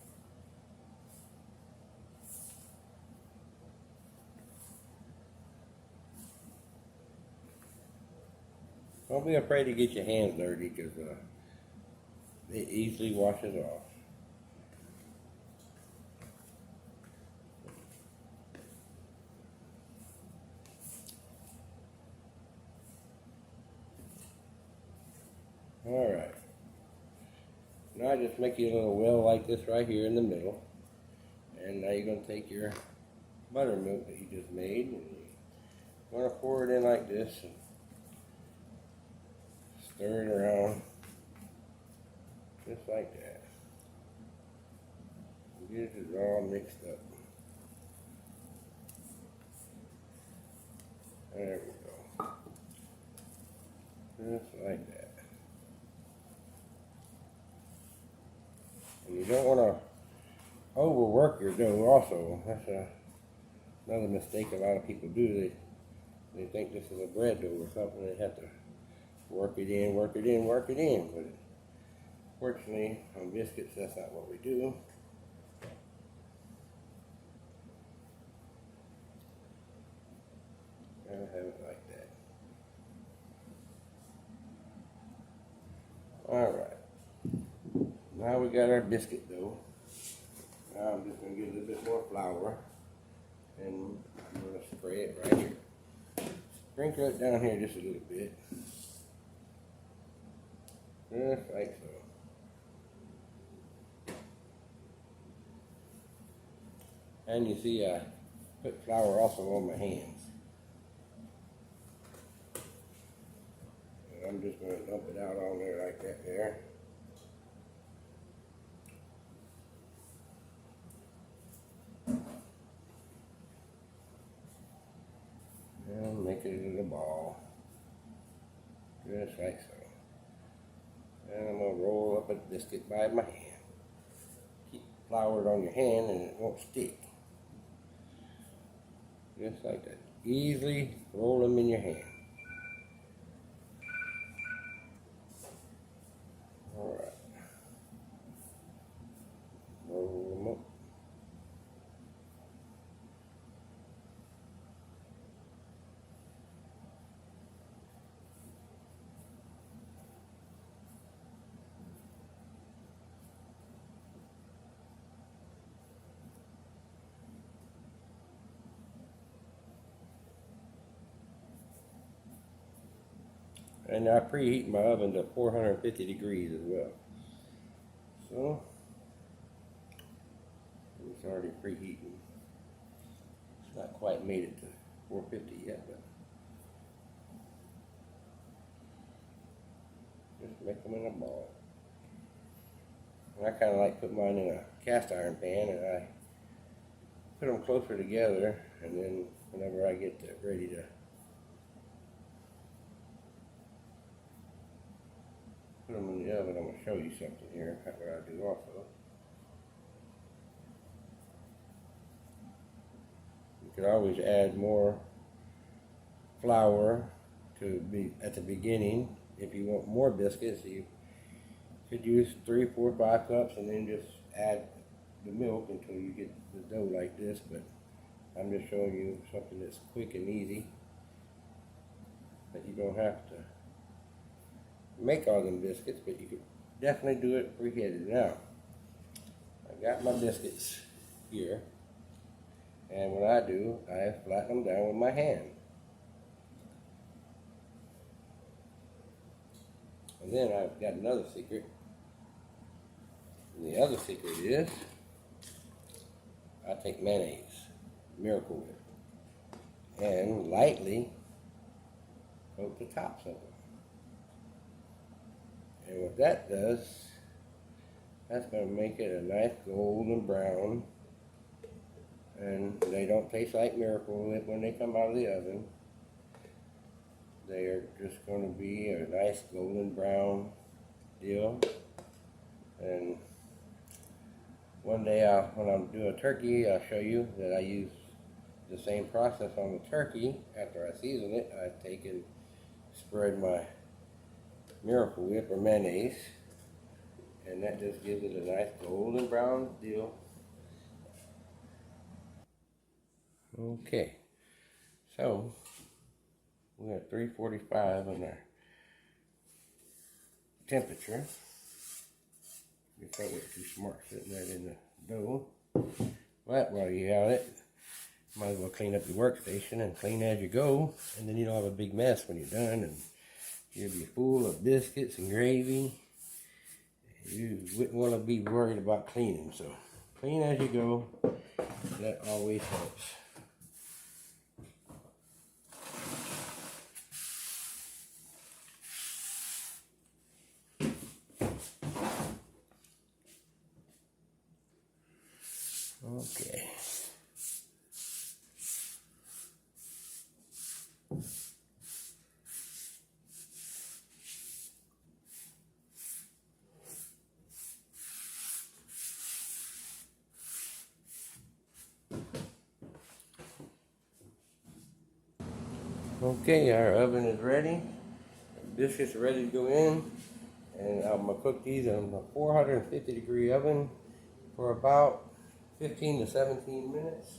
Don't be afraid to get your hands dirty because it easily washes off. Alright. Now I just make you a little well like this right here in the middle. And now you're going to take your buttermilk that you just made and you're going to pour it in like this and stir it around just like that. And get it all mixed up. There we go. Just like that. And you don't want to overwork your dough also. That's another mistake a lot of people do. They They think this is a bread dough or something. They have to work it in, work it in, work it in. But fortunately, on biscuits, that's not what we do. I have it like that. Alright. Now we got our biscuit dough. Now I'm just going to get a little bit more flour. And I'm going to spray it right here. Sprinkle it down here just a little bit. Just like so. And you see I put flour also on my hands. And I'm just going to dump it out on there like that there. And make it into a ball. Just like so. And I'm going to roll up a biscuit by my hand. Keep flour on your hand and it won't stick. Just like that. Easily roll them in your hand. Alright. Roll them up. And I preheat my oven to 450 degrees as well. So, it's already preheating. It's not quite made it to 450 yet, but just make them in a ball. And I kind of like put mine in a cast iron pan, and I put them closer together, and then whenever I get ready to put them in the oven, I'm going to show you something here, what I do also. You could always add more flour to be at the beginning. If you want more biscuits, you could use 3, 4, 5 cups and then just add the milk until you get the dough like this. But I'm just showing you something that's quick and easy, that you don't have to make all them biscuits, but you could definitely do it preheated. Now, I got my biscuits here, and what I do, I flatten them down with my hand. And then I've got another secret. And the other secret is, I take mayonnaise, Miracle Whip, and lightly coat the tops of them. And what that does, that's going to make it a nice golden brown. And they don't taste like Miracle Whip when they come out of the oven. They are just going to be a nice golden brown deal. And one day when I'm doing turkey, I'll show you that I use the same process on the turkey. After I season it, I take and spread my Miracle Whip or mayonnaise, and that just gives it a nice golden brown deal. Okay, so we got 345 on our temperature. You probably were too smart putting that in the dough. But while you have it, might as well clean up your workstation and clean as you go, and then you don't have a big mess when you're done, and you'll be full of biscuits and gravy. You wouldn't want to be worried about cleaning, so clean as you go. That always helps. Okay. Okay, our oven is ready. The biscuits are ready to go in. And I'm going to cook these in a 450 degree oven for about 15 to 17 minutes.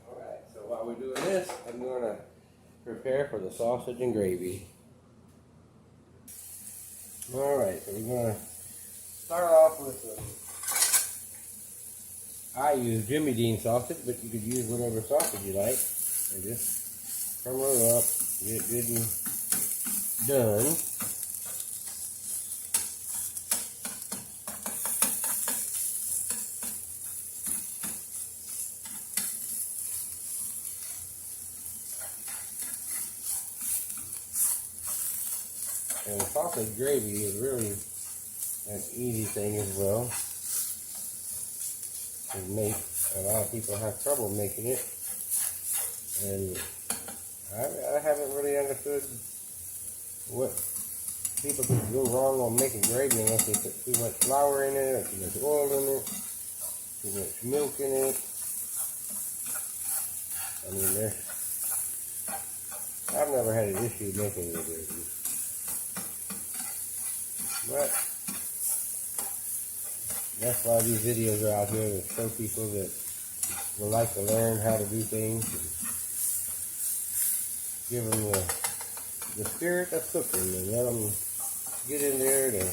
Alright, so while we're doing this, I'm going to prepare for the sausage and gravy. Alright, so we're going to start off with I use Jimmy Dean sausage, but you could use whatever sausage you like. And just crumble it up, get it good and done. And sausage gravy is really an easy thing as well. A lot of people have trouble making it, and I haven't really understood what people could go wrong on making gravy unless they put too much flour in it, or too much oil in it, too much milk in it. I mean, I've never had an issue making the gravy, but that's why these videos are out here, to show people that would like to learn how to do things, and give them the spirit of cooking, and let them get in there to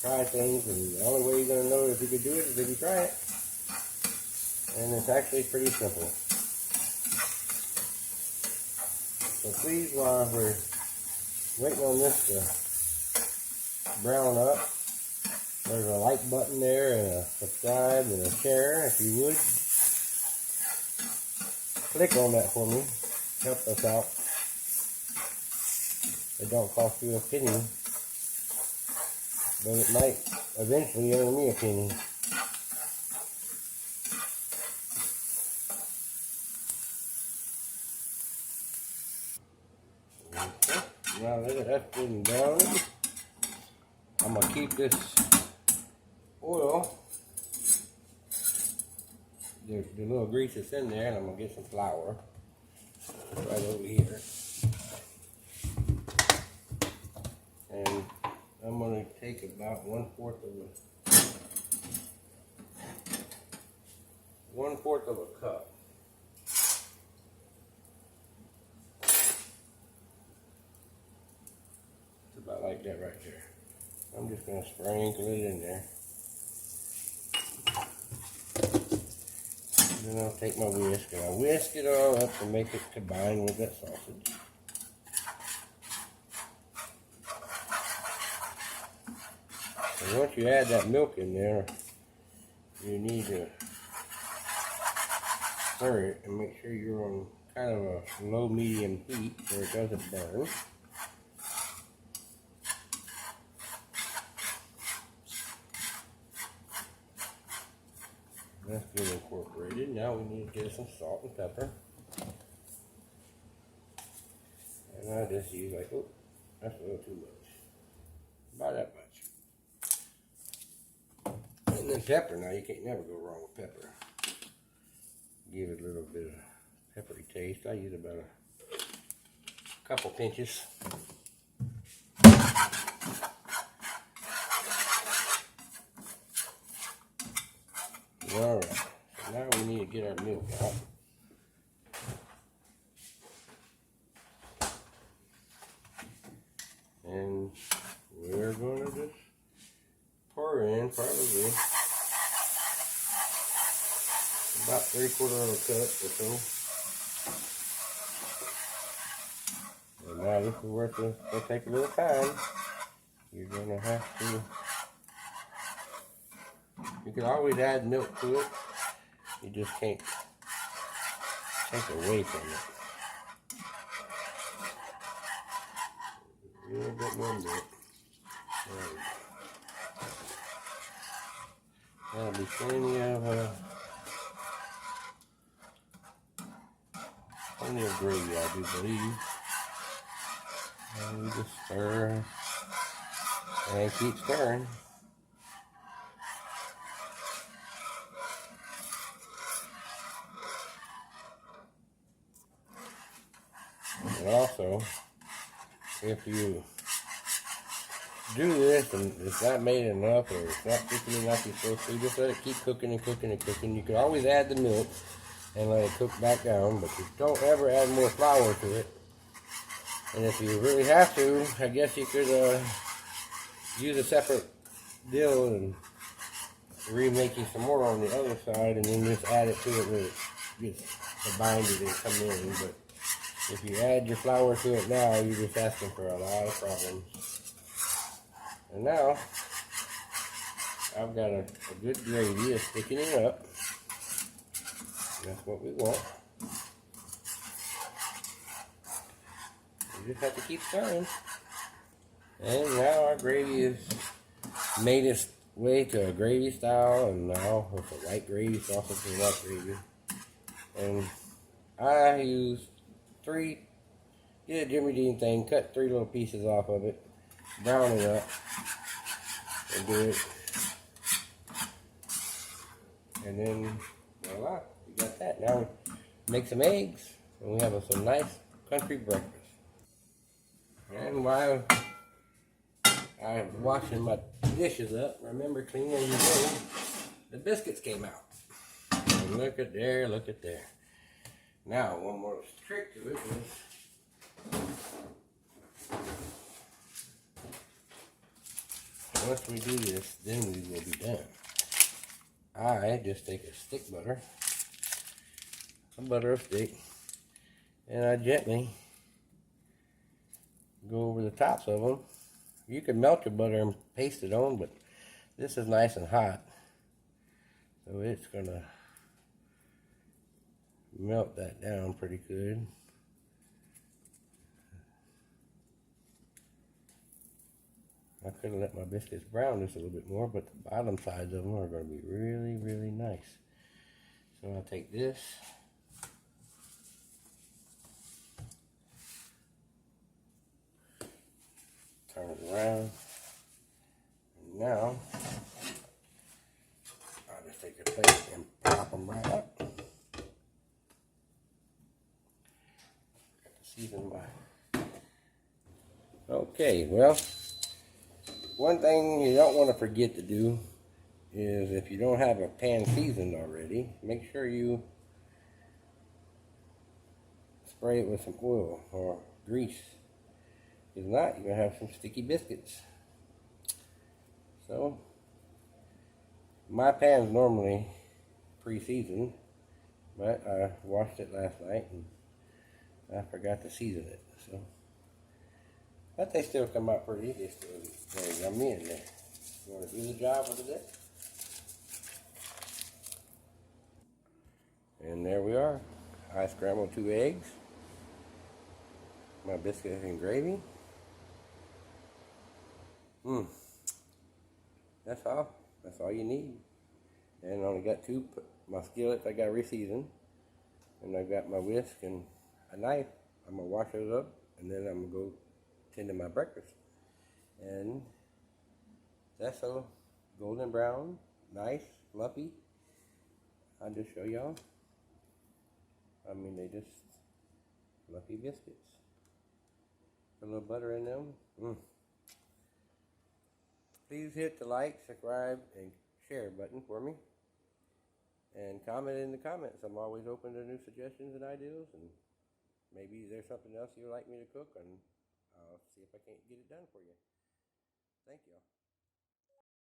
try things. And the only way you're going to know if you could do it is if you try it. And it's actually pretty simple. So please, while we're waiting on this to brown up, there's a like button there, and a subscribe, and a share, if you would. Click on that for me. Help us out. It don't cost you a penny, but it might eventually earn me a penny. Okay. Now that that's good and brown, I'm going to keep this oil, the little grease that's in there, and I'm going to get some flour right over here. And I'm going to take about 1/4 of a cup. It's about like that right there. I'm just going to sprinkle it in there. And then I'll take my whisk and I'll whisk it all up to make it combine with that sausage. And once you add that milk in there, you need to stir it and make sure you're on kind of a low medium heat so it doesn't burn. That's good incorporated. Now we need to get some salt and pepper. And I just use like, oh, that's a little too much. About that much. And then pepper, now you can't never go wrong with pepper. Give it a little bit of peppery taste. I use about a couple pinches. Alright, so now we need to get our milk out. And we're going to just pour in probably about 3/4 of a cup or so. And now this is where it'll take a little time. You're going to have to, you can always add milk to it. You just can't take away from it. A little bit more milk. That'll be plenty of gravy, I do believe. And you just stir and keep stirring. And also, if you do this and it's not made enough or it's not cooking enough you're supposed to, just let it keep cooking and cooking and cooking. You can always add the milk and let it cook back down, but you don't ever add more flour to it. And if you really have to, I guess you could use a separate dill and remaking some more on the other side and then just add it to it when it gets to bind it and come in. But if you add your flour to it now, you're just asking for a lot of problems. And now, I've got a good gravy that's thickening up. That's what we want. You just have to keep stirring. And now our gravy has made its way to a gravy style, and now it's a white gravy, sausage and white gravy. And I used did a Jimmy Dean thing, cut 3 little pieces off of it, brown it up, and do it. And then, voila, we got that. Now we make some eggs, and we have some nice country breakfast. And while I'm washing my dishes up, remember cleaning your bowl, the biscuits came out. And look at there, look at there. Now, one more trick to it is, once we do this, then we will be done. I just take a stick butter, some butter stick, and I gently go over the tops of them. You can melt your butter and paste it on, but this is nice and hot, so it's gonna melt that down pretty good. I could have let my biscuits brown just a little bit more, but the bottom sides of them are going to be really, really nice. So I'll take this, turn it around, and now I'll just take a plate and pop them right up. Got to season my. Okay, well, one thing you don't want to forget to do is, if you don't have a pan seasoned already, make sure you spray it with some oil or grease. If not, you're going to have some sticky biscuits. So, my pan's normally pre-seasoned, but I washed it last night and I forgot to season it. So, but they still come out pretty. They still very yummy in there. You want to do the job of the day? And there we are. I scrambled 2 eggs, my biscuits and gravy. That's all. That's all you need. And I only got 2. My skillets I got reseasoned, and I got my whisk and a knife. I'm gonna wash those up, and then I'm gonna go tend to my breakfast. And that's a golden brown, nice, fluffy. I'll just show y'all. I mean, they just fluffy biscuits. Put a little butter in them. Please hit the like, subscribe, and share button for me. And comment in the comments. I'm always open to new suggestions and ideas. And maybe there's something else you'd like me to cook, and I'll see if I can't get it done for you. Thank you.